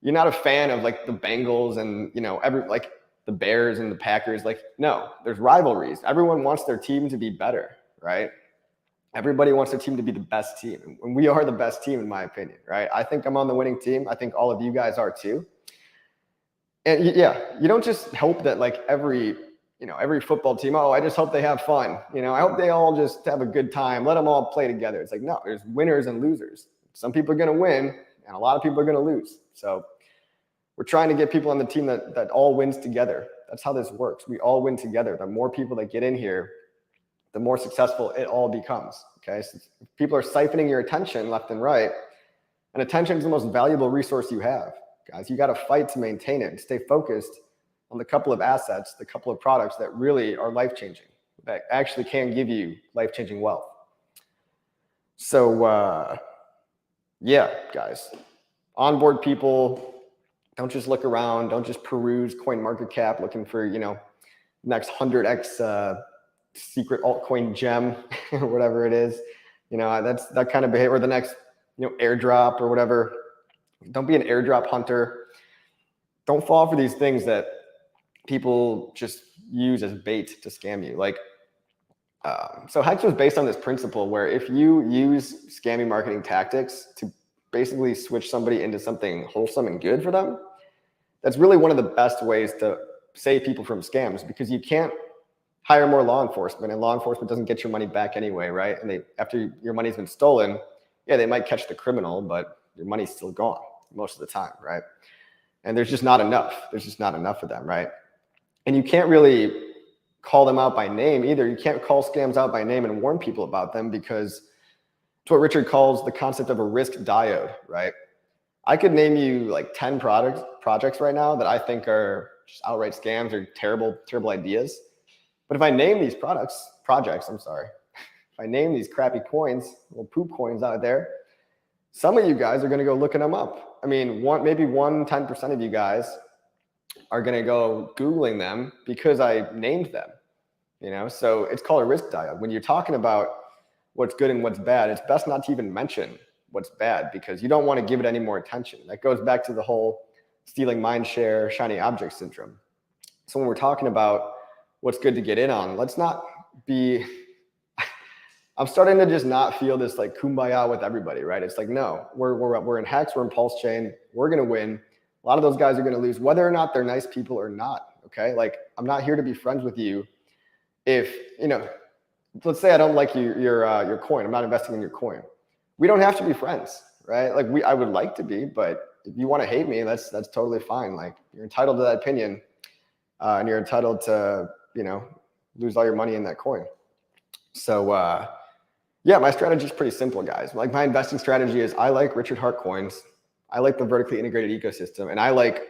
you're not a fan of like the Bengals and, like the Bears and the Packers. Like, no, there's rivalries. Everyone wants their team to be better, right? Everybody wants their team to be the best team. And we are the best team, in my opinion, right? I think I'm on the winning team. I think all of you guys are too. And yeah, you don't just hope that like every football team, oh, I just hope they have fun. I hope they all just have a good time. Let them all play together. It's like, no, there's winners and losers. Some people are going to win and a lot of people are going to lose. So we're trying to get people on the team that all wins together. That's how this works. We all win together. The more people that get in here, the more successful it all becomes. Okay. So if people are siphoning your attention left and right, and attention is the most valuable resource you have, guys. You got to fight to maintain it and stay focused on the couple of assets, the couple of products that really are life-changing, that actually can give you life-changing wealth. So yeah, guys, onboard people. Don't just look around. Don't just peruse CoinMarketCap looking for, next 100x secret altcoin gem or whatever it is. That's that kind of behavior, or the next, airdrop or whatever. Don't be an airdrop hunter. Don't fall for these things that people just use as bait to scam you. Like, so HEX was based on this principle where if you use scammy marketing tactics to basically switch somebody into something wholesome and good for them, that's really one of the best ways to save people from scams, because you can't hire more law enforcement, and law enforcement doesn't get your money back anyway, right? And after your money's been stolen, yeah, they might catch the criminal, but your money's still gone most of the time, right? And there's just not enough. There's just not enough of them, right? And you can't really call them out by name either. You can't call scams out by name and warn people about them, because it's what Richard calls the concept of a risk diode, right? I could name you like 10 projects right now that I think are just outright scams or terrible ideas. But if I name these projects, if I name these crappy coins, little poop coins out there, Some of you guys are going to go looking them up. I mean, maybe 10% of you guys are going to go Googling them because I named them, so it's called a risk dial. When you're talking about what's good and what's bad, it's best not to even mention what's bad because you don't want to give it any more attention. That goes back to the whole stealing mind share, shiny object syndrome. So when we're talking about what's good to get in on, let's not be, I'm starting to just not feel this like kumbaya with everybody, right? It's like, no, we're in HEX, we're in PulseChain, we're going to win. A lot of those guys are going to lose, whether or not they're nice people or not, okay? Like, I'm not here to be friends with you if, let's say I don't like your coin. I'm not investing in your coin. We don't have to be friends, right? Like I would like to be, but if you want to hate me, that's totally fine. Like you're entitled to that opinion, and you're entitled to, lose all your money in that coin. So yeah, my strategy is pretty simple, guys. Like my investing strategy is I like Richard Hart coins. I like the vertically integrated ecosystem, and I like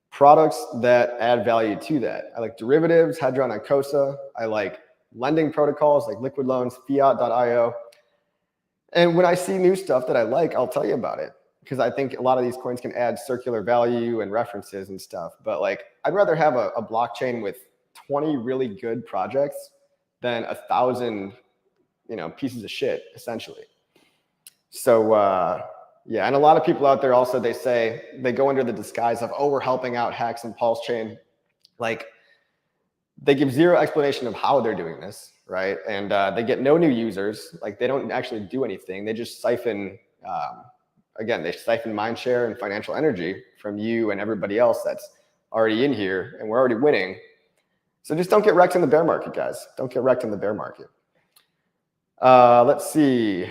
products that add value to that. I like derivatives, Hedron and Cosa. I like lending protocols like liquid loans, fiat.io. And when I see new stuff that I like, I'll tell you about it because I think a lot of these coins can add circular value and references and stuff. But like, I'd rather have a blockchain with 20 really good projects than 1,000, pieces of shit, essentially. So yeah, and a lot of people out there also, they go under the disguise of, oh, we're helping out HEX and PulseChain. Like, they give zero explanation of how they're doing this, right? And they get no new users. Like, they don't actually do anything. They just siphon, they siphon mind share and financial energy from you and everybody else that's already in here, and we're already winning. So just don't get wrecked in the bear market, guys. Don't get wrecked in the bear market. Let's see.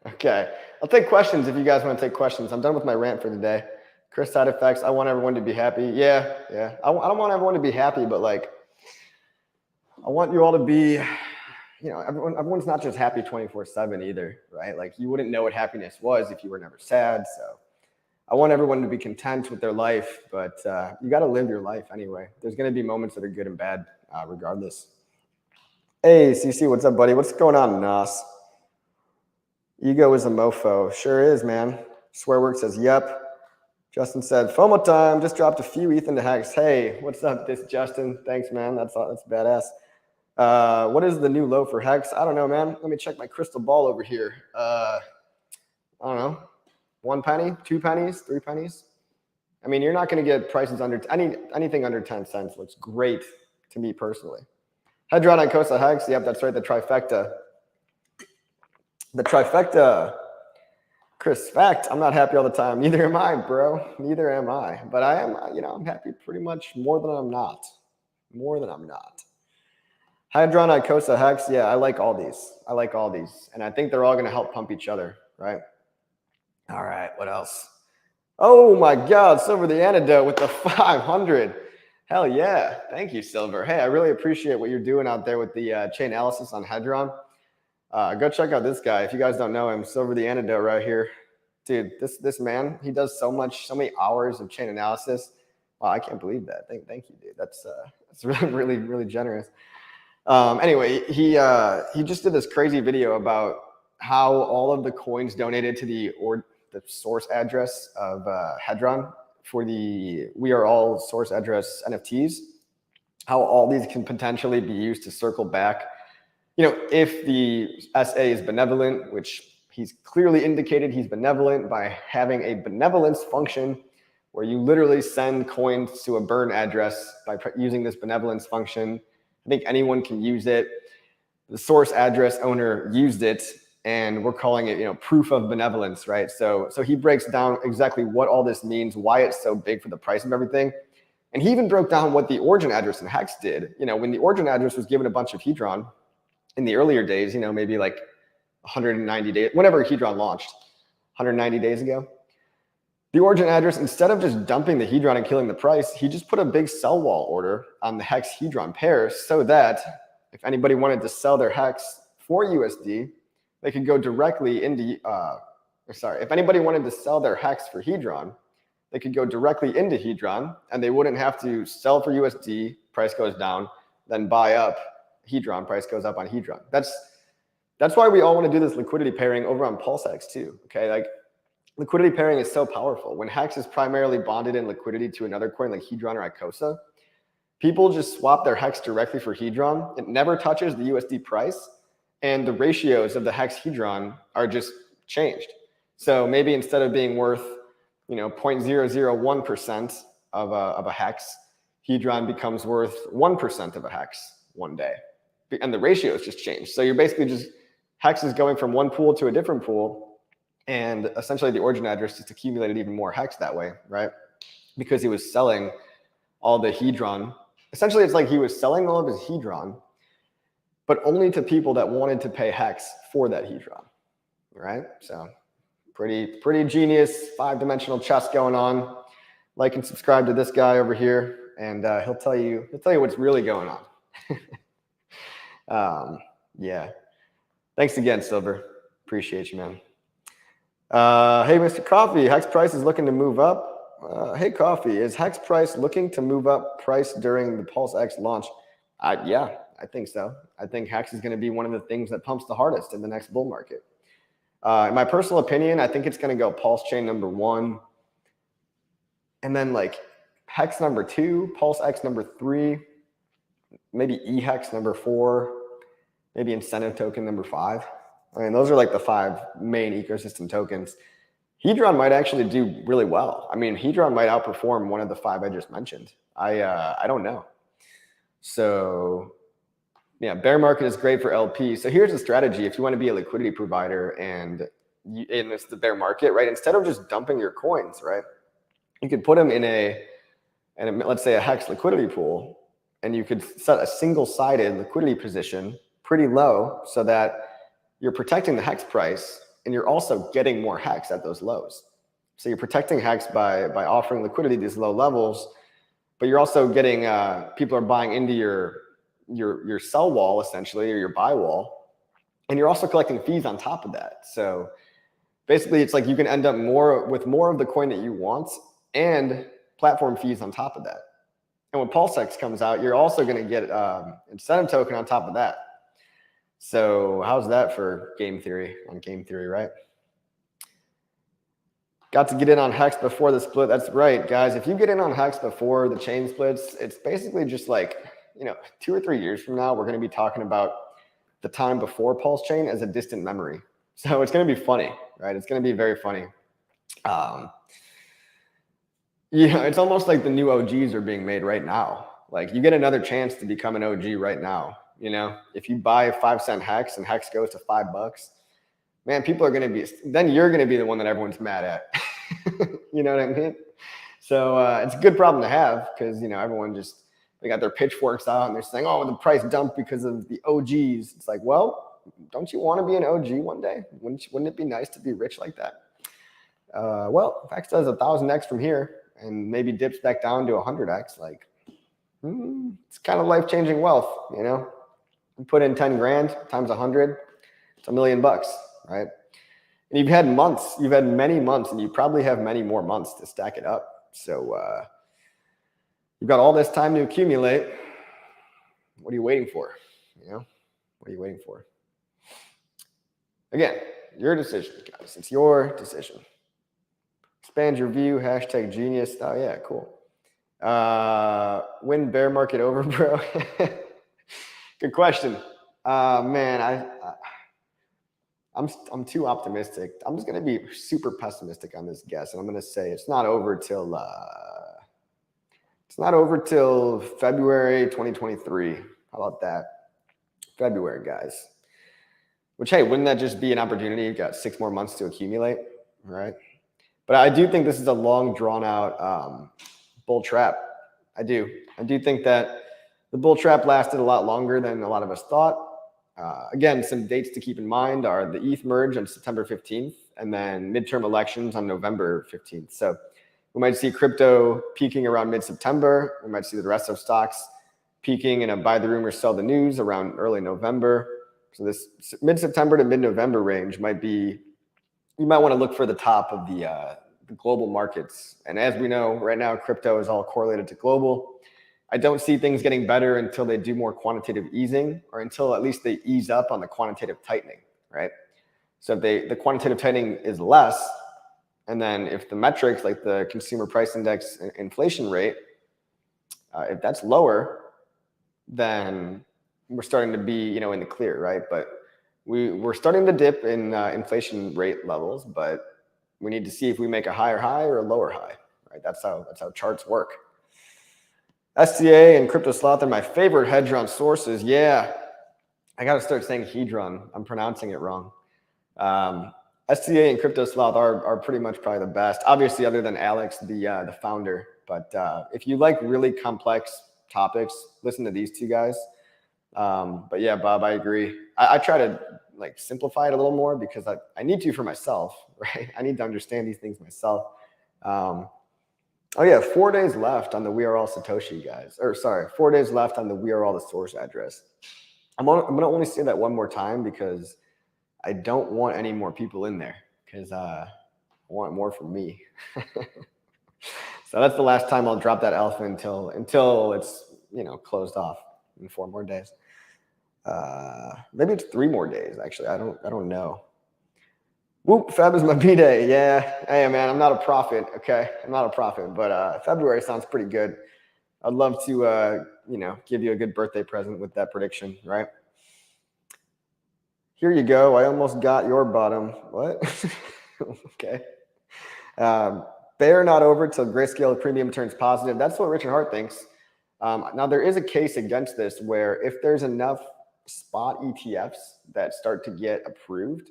Okay, I'll take questions if you guys want to take questions. I'm done with my rant for the day. Chris, side effects. I want everyone to be happy. Yeah. I don't want everyone to be happy, but like, I want you all to be, everyone's not just happy 24/7 either, right? Like you wouldn't know what happiness was if you were never sad. So I want everyone to be content with their life, but you got to live your life anyway. There's going to be moments that are good and bad, regardless. Hey, CC, what's up, buddy? What's going on, Nas? Ego is a mofo. Sure is, man. Swearwork says, yep. Justin said, FOMO time. Just dropped a few ETH into HEX. Hey, what's up, this Justin? Thanks, man. That's badass. What is the new low for HEX? I don't know, man. Let me check my crystal ball over here. I don't know. 1 penny, 2 pennies, 3 pennies. I mean, you're not going to get prices under anything under 10 cents. Looks great to me personally. Hedron and Cosa HEX. Yep, that's right. The trifecta. The trifecta. Chris, fact, I'm not happy all the time. Neither am I, bro. Neither am I. But I am, I'm happy pretty much more than I'm not. More than I'm not. Hedron, Icosa, HEX. Yeah, I like all these. And I think they're all going to help pump each other, right? All right, what else? Oh my God, Silver the Antidote with the 500. Hell yeah. Thank you, Silver. Hey, I really appreciate what you're doing out there with the chain analysis on Hedron. Go check out this guy. If you guys don't know him, Silver the Antidote right here. Dude, this man, he does so many hours of chain analysis. Wow, I can't believe that. Thank you, dude. That's really, really generous. Anyway, he just did this crazy video about how all of the coins donated to the source address of Hedron for the We Are All source address NFTs, how all these can potentially be used to circle back. If the SA is benevolent, which he's clearly indicated he's benevolent by having a benevolence function where you literally send coins to a burn address by using this benevolence function. I think anyone can use it. The source address owner used it, and we're calling it, proof of benevolence, right? So he breaks down exactly what all this means, why it's so big for the price of everything. And he even broke down what the origin address in HEX did. When the origin address was given a bunch of Hedron, in the earlier days, maybe like 190 days, whenever Hedron launched, 190 days ago, the origin address, instead of just dumping the Hedron and killing the price, he just put a big sell wall order on the HEX Hedron pair so that if anybody wanted to sell their HEX for USD, they could go directly into, if anybody wanted to sell their HEX for Hedron, they could go directly into Hedron and they wouldn't have to sell for USD, price goes down, then buy up Hedron, price goes up on Hedron. That's why we all want to do this liquidity pairing over on PulseX too. Okay, like liquidity pairing is so powerful. When HEX is primarily bonded in liquidity to another coin like Hedron or Icosa, people just swap their HEX directly for Hedron. It never touches the USD price, and the ratios of the HEX Hedron are just changed. So maybe instead of being worth 0.001% of a HEX, Hedron becomes worth 1% of a HEX one day, and the ratios just changed. So you're basically just HEX is going from one pool to a different pool, and essentially the origin address just accumulated even more HEX that way, right? Because he was selling all the Hedron. Essentially, it's like he was selling all of his Hedron, but only to people that wanted to pay HEX for that Hedron, right? So pretty genius 5-dimensional chess going on. Like and subscribe to this guy over here, and he'll tell you what's really going on. Yeah. Thanks again, Silver. Appreciate you, man. Hey, Mr. Coffee, HEX price is looking to move up. Hey, Coffee, is HEX price looking to move up price during the PulseX launch? Yeah, I think so. I think HEX is going to be one of the things that pumps the hardest in the next bull market. In my personal opinion, I think it's going to go PulseChain number 1, and then like HEX number 2, PulseX number 3, maybe EHEX number 4, maybe incentive token number 5. I mean, those are like the 5 main ecosystem tokens. Hedron might actually do really well. I mean, Hedron might outperform one of the 5 I just mentioned. I don't know. So yeah, bear market is great for LP. So here's the strategy. If you want to be a liquidity provider and it's the bear market, right? Instead of just dumping your coins, right? You could put them in let's say a HEX liquidity pool, and you could set a single-sided liquidity position pretty low so that you're protecting the HEX price, and you're also getting more HEX at those lows. So you're protecting HEX by offering liquidity at these low levels, but you're also getting people are buying into your sell wall essentially, or your buy wall, and you're also collecting fees on top of that. So basically, it's like you can end up with more of the coin that you want and platform fees on top of that. And when PulseX comes out, you're also going to get incentive token on top of that. So how's that for game theory on game theory, right? Got to get in on HEX before the split. That's right, guys. If you get in on HEX before the chain splits, it's basically just like, 2 or 3 years from now, we're going to be talking about the time before PulseChain as a distant memory. So it's going to be funny, right? It's going to be very funny. It's almost like the new OGs are being made right now. Like you get another chance to become an OG right now. If you buy 5-cent HEX and HEX goes to $5, man, people are going to be, then you're going to be the one that everyone's mad at. You know what I mean? So it's a good problem to have because, everyone they got their pitchforks out and they're saying, oh, the price dumped because of the OGs. It's like, well, don't you want to be an OG one day? Wouldn't it be nice to be rich like that? Well, if HEX does 1,000x from here and maybe dips back down to 100x, like, it's kind of life-changing wealth, You put in 10 grand times 100, it's $1 million, right? And you've had many months, and you probably have many more months to stack it up. So you've got all this time to accumulate. What are you waiting for? What are you waiting for? Again, your decision, guys. It's your decision. Expand your view, #genius. Oh, yeah, cool. When bear market over, bro? Good question. Man, I'm too optimistic. I'm just gonna be super pessimistic on this guess, and I'm gonna say it's not over till February 2023. How about that? February, guys. Which, hey, wouldn't that just be an opportunity? You've got 6 more months to accumulate, right? But I do think this is a long, drawn-out bull trap. I do think that the bull trap lasted a lot longer than a lot of us thought. Again, some dates to keep in mind are the ETH merge on September 15th and then midterm elections on November 15th. So we might see crypto peaking around mid-September. We might see the rest of stocks peaking in a buy the rumor, sell the news around early November. So this mid-September to mid-November range might be, you might want to look for the top of the global markets. And as we know, right now, crypto is all correlated to global. I don't see things getting better until they do more quantitative easing or until at least they ease up on the quantitative tightening. right? So if the quantitative tightening is less, and then if the metrics like the consumer price index and inflation rate, if that's lower, then we're starting to be, in the clear, right? But we're starting to dip in inflation rate levels, but we need to see if we make a higher high or a lower high, right? That's how charts work. STA and crypto sloth are my favorite hedge-run sources. Yeah, I got to start saying hedron. I'm pronouncing it wrong. STA and crypto sloth are pretty much probably the best, obviously, other than Alex, the founder. But if you like really complex topics, listen to these two guys. But yeah, Bob, I agree. I try to simplify it a little more because I need to for myself, right? I need to understand these things myself. Oh yeah, 4 days left on the We Are All Satoshi, guys. Or sorry, 4 days left on the We Are All the source address. I'm gonna only say that one more time because I don't want any more people in there because I want more from me. So that's the last time I'll drop that alpha until it's closed off in 4 more days. Maybe it's 3 more days actually. I don't know. Whoop, Feb is my B-day. Yeah. Hey man, I'm not a prophet, okay? I'm not a prophet, but February sounds pretty good. I'd love to give you a good birthday present with that prediction, right? Here you go. I almost got your bottom. What? Okay. Bear not over till grayscale premium turns positive. That's what Richard Hart thinks. Now there is a case against this where if there's enough spot ETFs that start to get approved,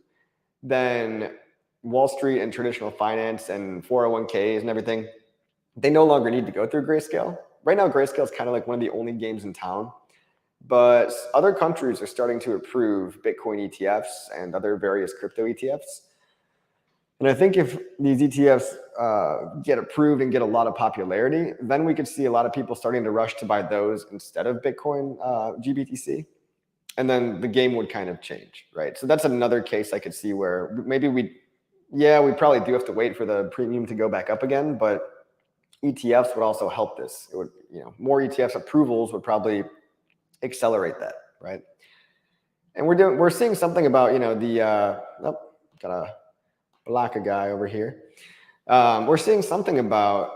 then Wall Street and traditional finance and 401ks and everything, they no longer need to go through grayscale. Right now, grayscale is kind of like one of the only games in town. But other countries are starting to approve Bitcoin ETFs and other various crypto ETFs. And I think if these ETFs get approved and get a lot of popularity, then we could see a lot of people starting to rush to buy those instead of Bitcoin GBTC. And then the game would kind of change, right? So that's another case I could see where maybe we probably do have to wait for the premium to go back up again, but ETFs would also help this. It would, more ETFs approvals would probably accelerate that, right? And we're seeing something about, got a Blacka guy over here. We're seeing something about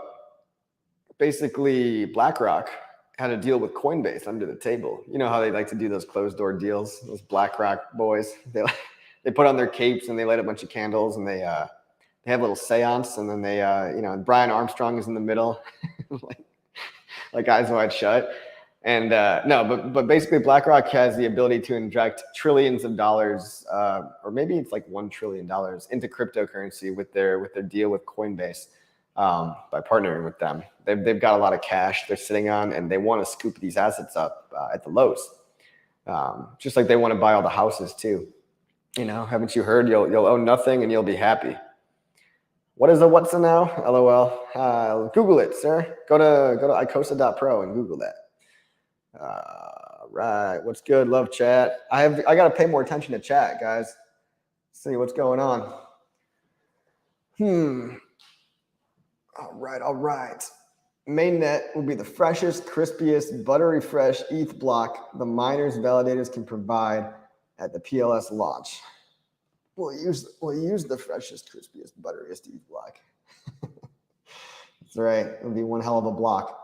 basically BlackRock had a deal with Coinbase under the table. You know how they like to do those closed door deals, those BlackRock boys. They put on their capes and they light a bunch of candles and they have a little seance, and then they and Brian Armstrong is in the middle, like eyes wide shut. And but basically BlackRock has the ability to inject trillions of dollars, or maybe it's like $1 trillion into cryptocurrency with their deal with Coinbase. By partnering with them, they've got a lot of cash they're sitting on, and they want to scoop these assets up at the lows, just like they want to buy all the houses too. Haven't you heard? You'll own nothing and you'll be happy. What is a what's a now? LOL. Google it, sir. Go to icosa.pro and Google that. Right. What's good? Love chat. I got to pay more attention to chat, guys. See what's going on. All right. Mainnet will be the freshest, crispiest, buttery fresh ETH block the miners validators can provide at the PLS launch. We'll use the freshest, crispiest, butteriest ETH block. That's right. It'll be one hell of a block.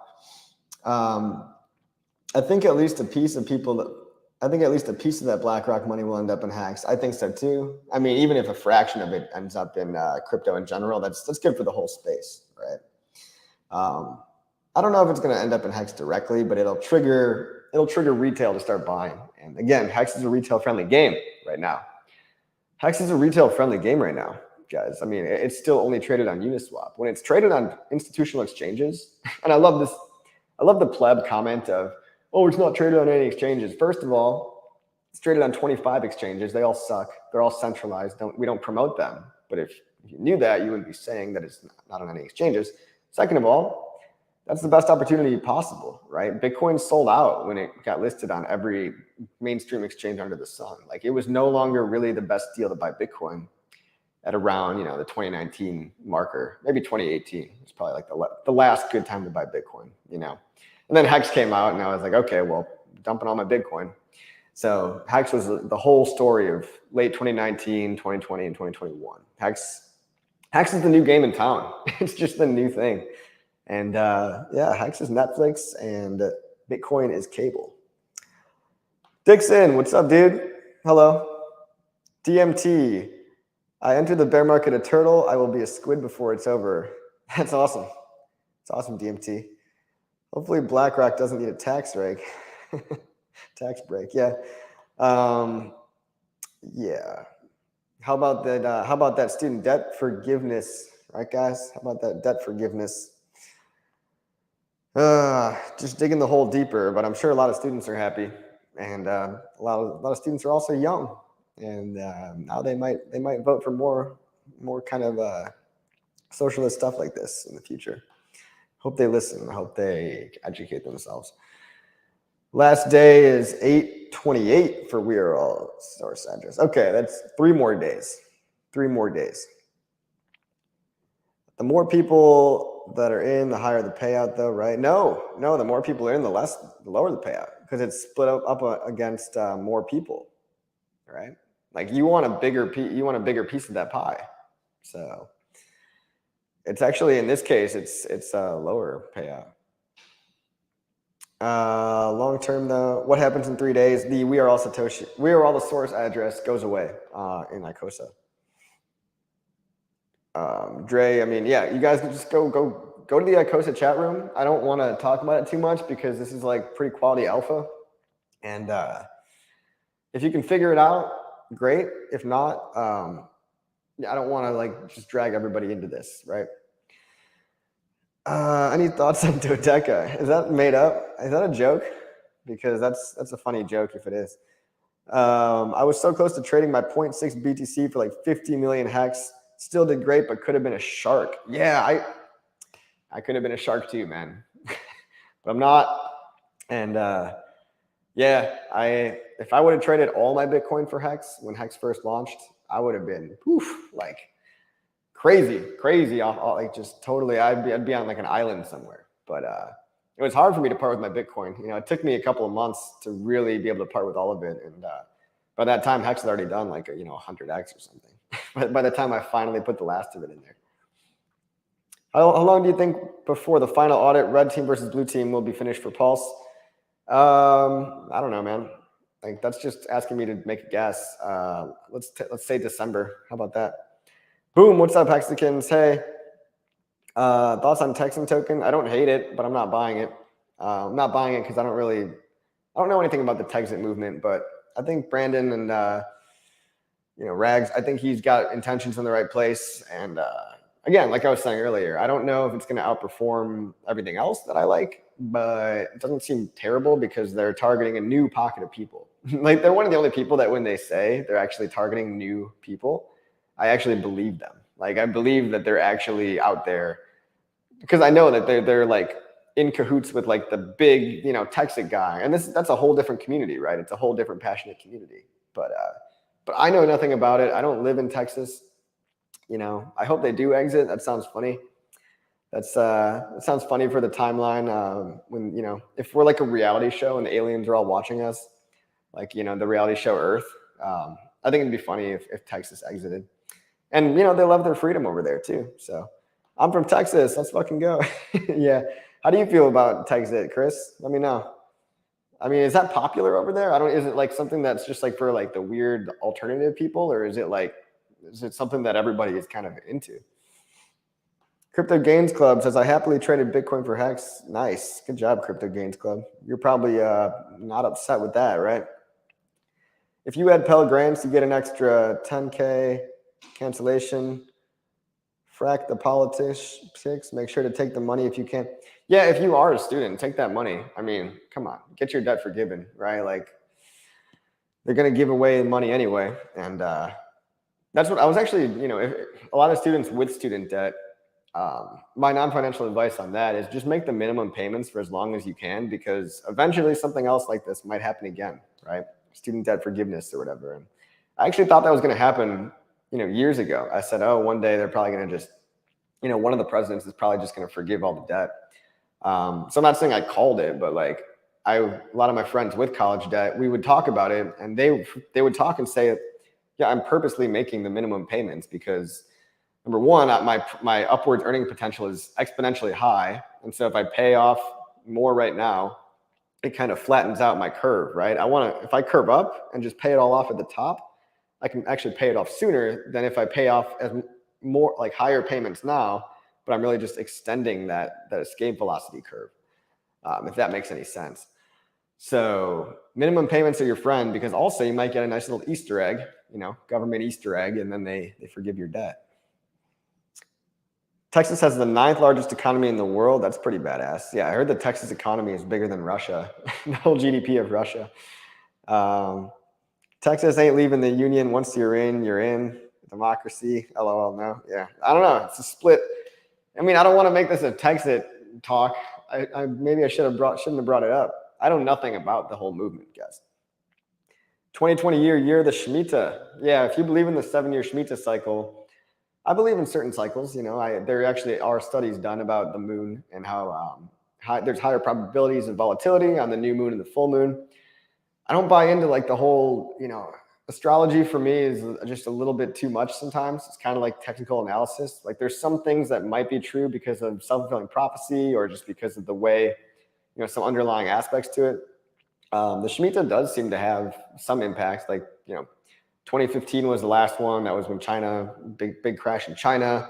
I think at least a piece of that BlackRock money will end up in HEX. I think so too. I mean, even if a fraction of it ends up in crypto in general, that's good for the whole space, right? I don't know if it's going to end up in HEX directly, but it'll trigger retail to start buying. And again, HEX is a retail-friendly game right now. HEX is a retail-friendly game right now, guys. I mean, it's still only traded on Uniswap. When it's traded on institutional exchanges, and I love the pleb comment of, oh, it's not traded on any exchanges. First of all, it's traded on 25 exchanges. They all suck. They're all centralized. We don't promote them. But if you knew that, you wouldn't be saying that it's not on any exchanges. Second of all, that's the best opportunity possible, right? Bitcoin sold out when it got listed on every mainstream exchange under the sun. Like, it was no longer really the best deal to buy Bitcoin at around, the 2019 marker, maybe 2018. It's probably like the last good time to buy Bitcoin, And then HEX came out, and I was like, okay, well, dumping all my Bitcoin. So HEX was the whole story of late 2019, 2020, and 2021. HEX is the new game in town. It's just the new thing. And yeah, HEX is Netflix and Bitcoin is cable. Dixon, what's up, dude? Hello. DMT, I entered the bear market a turtle. I will be a squid before it's over. That's awesome. It's awesome, DMT. Hopefully BlackRock doesn't need a tax break. Tax break, yeah. Yeah. How about that? How about that student debt forgiveness, right, guys? How about that debt forgiveness? Just digging the hole deeper, but I'm sure a lot of students are happy, and a lot of students are also young, and now they might vote for more kind of socialist stuff like this in the future. Hope they listen. I hope they educate themselves. Last day is 8/28 for We Are All source address. Okay, that's 3 more days. 3 more days. The more people that are in, the higher the payout, though, right? No, the more people are in, the lower the payout, because it's split up against more people, right? Like you want a bigger piece of that pie. So it's actually, in this case, it's a lower payout. Long term, though, what happens in 3 days? The We Are All Satoshi, We Are All the source address goes away in Icosa. Dre, I mean, yeah, you guys can just go to the Icosa chat room. I don't want to talk about it too much because this is like pretty quality alpha, and if you can figure it out, great. If not, I don't want to like just drag everybody into this, right? Any thoughts on Dodeca? Is that made up? Is that a joke? Because that's a funny joke if it is. I was so close to trading my 0.6 BTC for like 50 million HEX. Still did great, but could have been a shark. Yeah, I could have been a shark too, man. But I'm not. And yeah, if I would have traded all my Bitcoin for HEX when HEX first launched, I would have been like crazy. Like just totally, I'd be on like an island somewhere. But it was hard for me to part with my Bitcoin. You know, it took me a couple of months to really be able to part with all of it. And by that time, HEX had already done like 100x or something. By the time I finally put the last of it in there. How long do you think before the final audit, red team versus blue team, will be finished for Pulse? I don't know, man. Like that's just asking me to make a guess. Let's say December. How about that? Boom. What's up, Hexicans? Hey. Thoughts on Texan token? I don't hate it, but I'm not buying it. I'm not buying it because I don't know anything about the Texan movement, but I think Brandon and Rags, I think he's got intentions in the right place. And again, like I was saying earlier, I don't know if it's going to outperform everything else that I like, but it doesn't seem terrible because they're targeting a new pocket of people. Like they're one of the only people that when they say they're actually targeting new people, I actually believe them. Like I believe that they're actually out there because I know that they're like in cahoots with like the big, Texas guy. And that's a whole different community, right? It's a whole different passionate community. But I know nothing about it. I don't live in Texas. I hope they do exit. That sounds funny. That sounds funny for the timeline. When, if we're like a reality show and the aliens are all watching us, like, the reality show Earth, I think it'd be funny if Texas exited. And, they love their freedom over there too. So I'm from Texas. Let's fucking go. Yeah. How do you feel about Texas, Chris? Let me know. I mean, is that popular over there? Is it like something that's just like for like the weird alternative people, or is it something that everybody is kind of into? Crypto Gains Club says, I happily traded Bitcoin for HEX. Nice. Good job, Crypto Gains Club. You're probably not upset with that, right? If you add Pell Grants, you get an extra 10K cancellation. Frack the politics. Make sure to take the money if you can. Yeah, if you are a student, take that money. I mean, come on, get your debt forgiven, right? Like, they're going to give away money anyway. And that's what I was actually, if a lot of students with student debt, my non-financial advice on that is just make the minimum payments for as long as you can, because eventually something else like this might happen again, right? Student debt forgiveness or whatever. And I actually thought that was going to happen, years ago. I said, oh, one day they're probably going to just, one of the presidents is probably just going to forgive all the debt. So I'm not saying I called it, but like, a lot of my friends with college debt, we would talk about it, and they would talk and say, yeah, I'm purposely making the minimum payments because number one, my upwards earning potential is exponentially high. And so if I pay off more right now, it kind of flattens out my curve, right? If I curve up and just pay it all off at the top, I can actually pay it off sooner than if I pay off as more like higher payments now, but I'm really just extending that escape velocity curve, if that makes any sense. So minimum payments are your friend, because also you might get a nice little Easter egg, government Easter egg, and then they forgive your debt. Texas has the 9th largest economy in the world. That's pretty badass. Yeah, I heard the Texas economy is bigger than Russia, the whole GDP of Russia. Texas ain't leaving the union. Once you're in. Democracy. LOL, no. Yeah, I don't know. It's a split. I mean, I don't want to make this a Texit talk. Maybe I shouldn't have brought it up. I know nothing about the whole movement, guys. 2020 year of the Shemitah. Yeah, if you believe in the 7-year Shemitah cycle, I believe in certain cycles. There actually are studies done about the moon and how there's higher probabilities of volatility on the new moon and the full moon. I don't buy into like the whole, astrology for me is just a little bit too much sometimes. It's kind of like technical analysis. Like there's some things that might be true because of self-fulfilling prophecy or just because of the way, some underlying aspects to it. The Shemitah does seem to have some impacts. Like, 2015 was the last one. That was when China, big crash in China.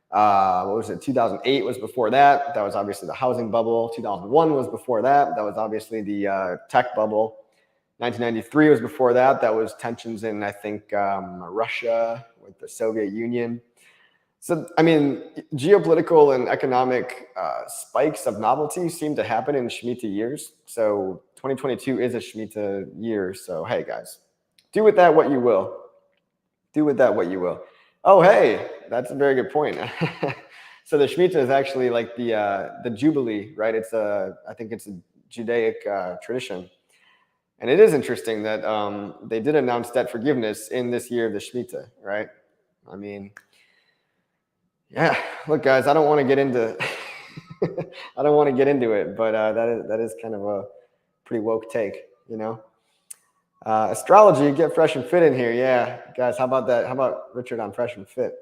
What was it? 2008 was before that. That was obviously the housing bubble. 2001 was before that. That was obviously the tech bubble. 1993 was before that. That was tensions in, I think, Russia with the Soviet Union. So, I mean, geopolitical and economic spikes of novelty seem to happen in Shemitah years. So 2022 is a Shemitah year. So, hey, guys, do with that what you will. Do with that what you will. Oh, hey, that's a very good point. So the Shemitah is actually like the Jubilee, right? I think it's a Judaic tradition. And it is interesting that they did announce debt forgiveness in this year of the Shemitah, right? I mean, yeah, look, guys, I don't want to get into it, but that is kind of a pretty woke take, Astrology, get fresh and fit in here. Yeah, guys, how about that? How about Richard on fresh and fit?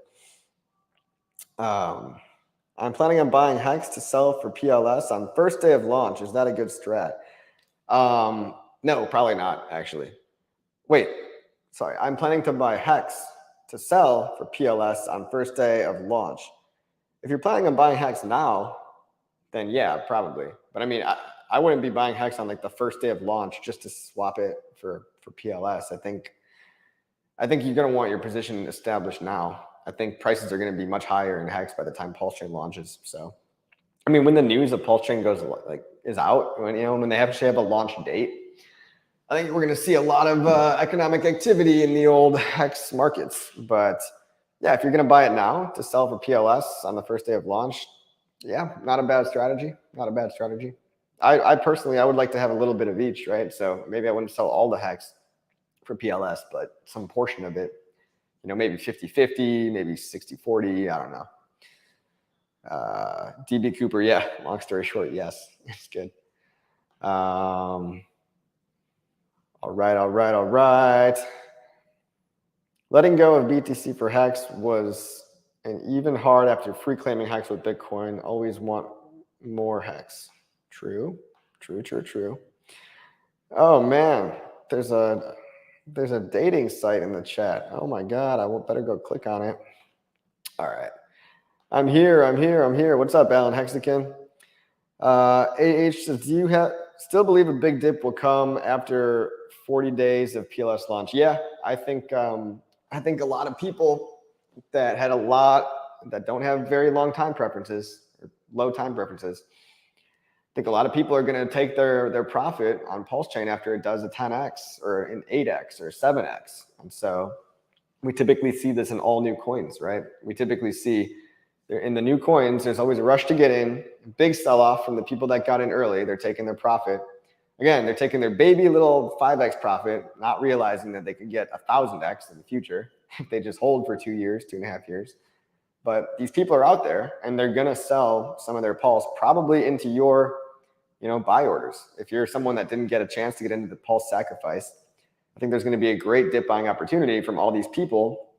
I'm planning on buying HEX to sell for PLS on first day of launch. Is that a good strat? No, probably not, actually. Wait, sorry. I'm planning to buy HEX to sell for PLS on first day of launch. If you're planning on buying HEX now, then yeah, probably. But I mean, I wouldn't be buying HEX on like the first day of launch just to swap it for PLS. I think you're going to want your position established now. I think prices are going to be much higher in HEX by the time PulseChain launches. So, I mean, when the news of PulseChain is out, when they actually have a launch date, I think we're going to see a lot of economic activity in the old HEX markets. But yeah, if you're going to buy it now to sell for PLS on the first day of launch, yeah, not a bad strategy. Not a bad strategy. I personally, I would like to have a little bit of each, right? So maybe I wouldn't sell all the HEX for PLS, but some portion of it, maybe 50-50, maybe 60-40, I don't know. DB Cooper, yeah, long story short, yes, it's good. All right. Letting go of BTC for HEX was an even hard after free claiming HEX with Bitcoin. Always want more HEX. True. Oh man, there's a dating site in the chat. Oh my God, I better go click on it. All right. I'm here. What's up, Alan Hexakin? AH says, do you still believe a big dip will come after 40 days of PLS launch? Yeah, I think a lot of people that don't have very long time preferences or low time preferences, I think a lot of people are going to take their profit on PulseChain after it does a 10x or an 8x or 7x. And so we typically see this in all new coins, right? We typically see in the new coins, there's always a rush to get in, big sell-off from the people that got in early. They're taking their profit. Again, they're taking their baby little 5x profit, not realizing that they could get 1,000x in the future if they just hold for 2 years, 2.5 years. But these people are out there, and they're going to sell some of their pulse probably into your buy orders. If you're someone that didn't get a chance to get into the Pulse sacrifice, I think there's going to be a great dip buying opportunity from all these people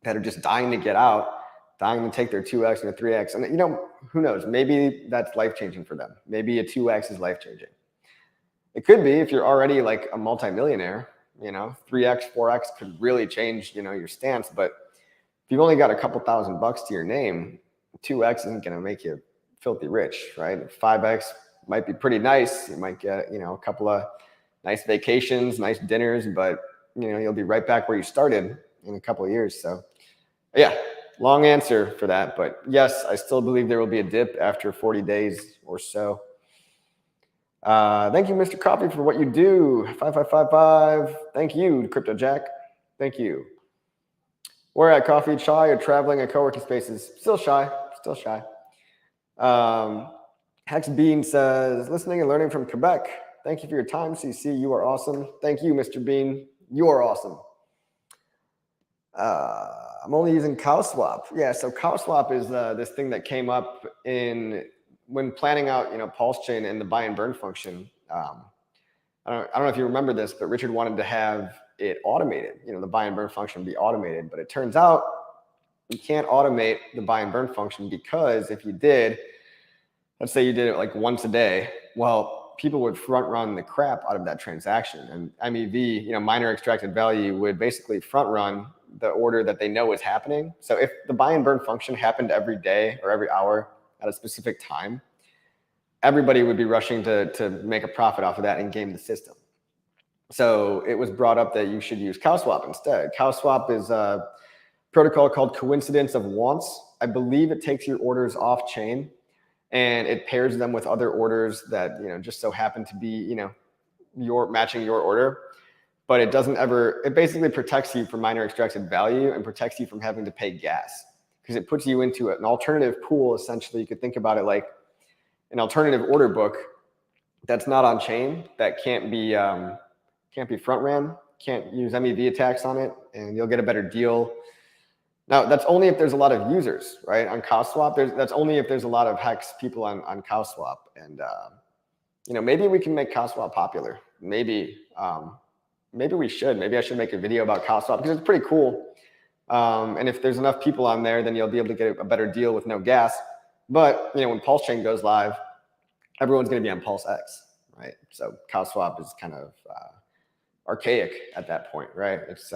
that are just dying to get out, dying to take their 2X and a 3X. And, who knows? Maybe that's life-changing for them. Maybe a 2X is life-changing. It could be if you're already like a multimillionaire, 3X, 4X could really change, your stance. But if you've only got a couple $1,000 to your name, 2X isn't going to make you filthy rich, right? 5X might be pretty nice. You might get, a couple of nice vacations, nice dinners, but, you'll be right back where you started in a couple of years. So yeah, long answer for that. But yes, I still believe there will be a dip after 40 days or so. Thank you, Mr. Coffee, for what you do. 5555. Thank you, Crypto Jack. Thank you. Where at, Coffee? Shy or traveling at co-working spaces? Still shy. Still shy. Hex Bean says, listening and learning from Quebec. Thank you for your time, CC. You are awesome. Thank you, Mr. Bean. You are awesome. I'm only using CowSwap. Yeah, so CowSwap is this thing that came up when planning out, PulseChain and the buy and burn function. I don't know if you remember this, but Richard wanted to have it automated, the buy and burn function be automated. But it turns out you can't automate the buy and burn function, because if you did, let's say you did it like once a day, well, people would front run the crap out of that transaction. And MEV, miner extracted value, would basically front run the order that they know is happening. So if the buy and burn function happened every day or every hour at a specific time, everybody would be rushing to make a profit off of that and game the system. So it was brought up that you should use CowSwap instead. CowSwap is a protocol called Coincidence of Wants. I believe it takes your orders off chain and it pairs them with other orders that, just so happen to be, matching your order. But it basically protects you from miner extracted value and protects you from having to pay gas, because it puts you into an alternative pool. Essentially, you could think about it like an alternative order book that's not on chain, that can't be front ran, can't use MEV attacks on it, and you'll get a better deal. Now, that's only if there's a lot of users, right? On CowSwap, that's only if there's a lot of HEX people on CowSwap. And, maybe we can make CowSwap popular. Maybe we should. Maybe I should make a video about CowSwap, because it's pretty cool. And if there's enough people on there, then you'll be able to get a better deal with no gas. But, when PulseChain goes live, everyone's going to be on PulseX, right? So CowSwap is kind of archaic at that point, right? It's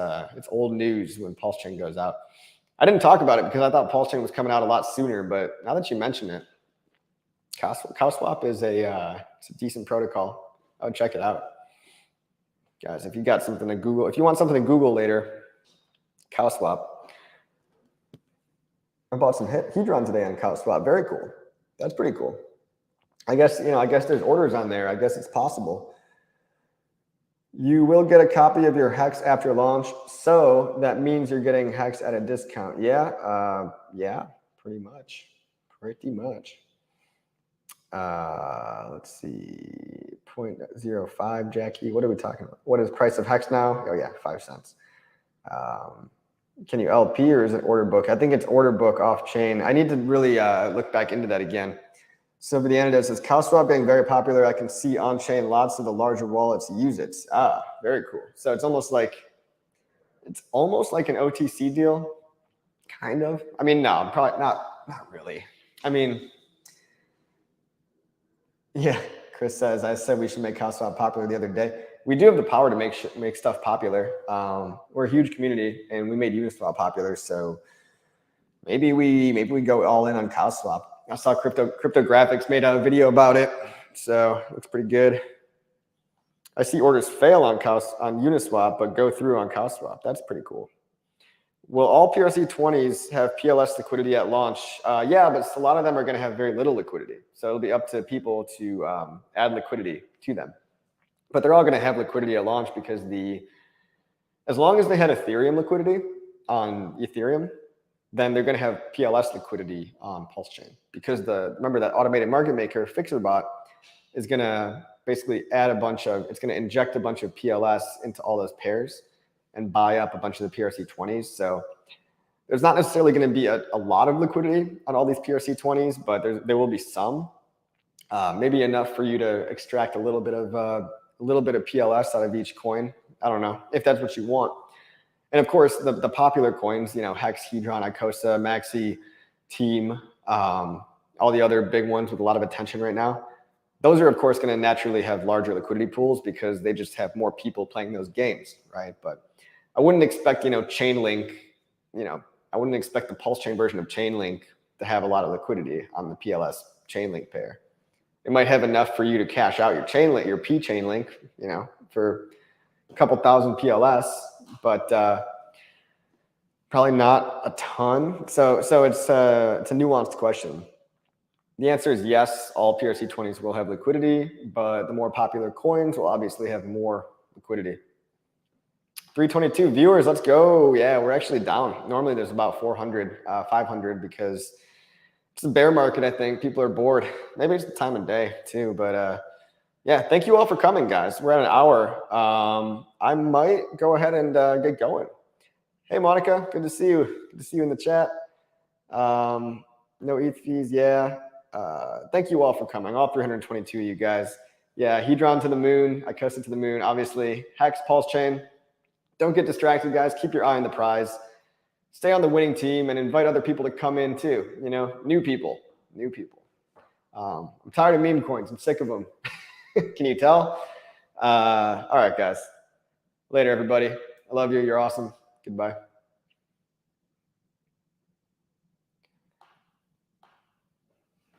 old news when PulseChain goes out. I didn't talk about it because I thought PulseChain was coming out a lot sooner, but now that you mention it, CowSwap is it's a decent protocol. I would check it out. Guys, if you got something to Google, if you want something to Google later, CowSwap. I bought some Hedron today on CowSwap. Very cool. That's pretty cool. I guess there's orders on there. I guess it's possible. You will get a copy of your HEX after launch, so that means you're getting HEX at a discount. Yeah, yeah, pretty much. Let's see, 0.05, Jackie. What are we talking about? What is price of HEX now? Oh yeah, 5 cents. Can you LP or is it order book? I think it's order book off chain. I need to really look back into that again. So for the end, it says CowSwap being very popular. I can see on chain lots of the larger wallets use it. Ah, very cool. So it's almost like an OTC deal, kind of. I mean, no, probably not really. I mean, yeah. Chris says, I said we should make CowSwap popular the other day. We do have the power to make stuff popular. We're a huge community, and we made Uniswap popular. So maybe we go all in on CowSwap. I saw Cryptographics made a video about it, so it looks pretty good. I see orders fail on Uniswap, but go through on CowSwap. That's pretty cool. Will all PRC20s have PLS liquidity at launch? Yeah, but a lot of them are going to have very little liquidity. So it'll be up to people to add liquidity to them. But they're all going to have liquidity at launch because as long as they had Ethereum liquidity on Ethereum, then they're going to have PLS liquidity on PulseChain, because remember that automated market maker FixerBot is going to basically it's going to inject a bunch of PLS into all those pairs and buy up a bunch of the PRC20s. So there's not necessarily going to be a lot of liquidity on all these PRC20s, but there will be some. maybe enough for you to extract a little bit of PLS out of each coin. I don't know if that's what you want. And of course, the popular coins, HEX, Hedron, Icosa, Maxi, Team, all the other big ones with a lot of attention right now, those are, of course, going to naturally have larger liquidity pools because they just have more people playing those games, right? But I wouldn't expect, Chainlink, I wouldn't expect the PulseChain version of Chainlink to have a lot of liquidity on the PLS Chainlink pair. It might have enough for you to cash out your Chainlink, your P Chainlink, for a couple thousand PLS, but probably not a ton. So it's a nuanced question. The answer is yes, all PRC20s will have liquidity, but the more popular coins will obviously have more liquidity. 322 viewers, let's go. Yeah, we're actually down. Normally there's about 400, 500 because it's a bear market, I think. People are bored. Maybe it's the time of day too, but yeah, thank you all for coming, guys. We're at an hour. I might go ahead and get going. Hey, Monica, good to see you. Good to see you in the chat. No ETH fees, yeah. Thank you all for coming, all 322 of you guys. Yeah, Hedron to the moon, Icosa to the moon, obviously. HEX, PulseChain. Don't get distracted, guys. Keep your eye on the prize. Stay on the winning team and invite other people to come in too. New people. I'm tired of meme coins. I'm sick of them. Can you tell? All right, guys. Later, everybody. I love you. You're awesome. Goodbye.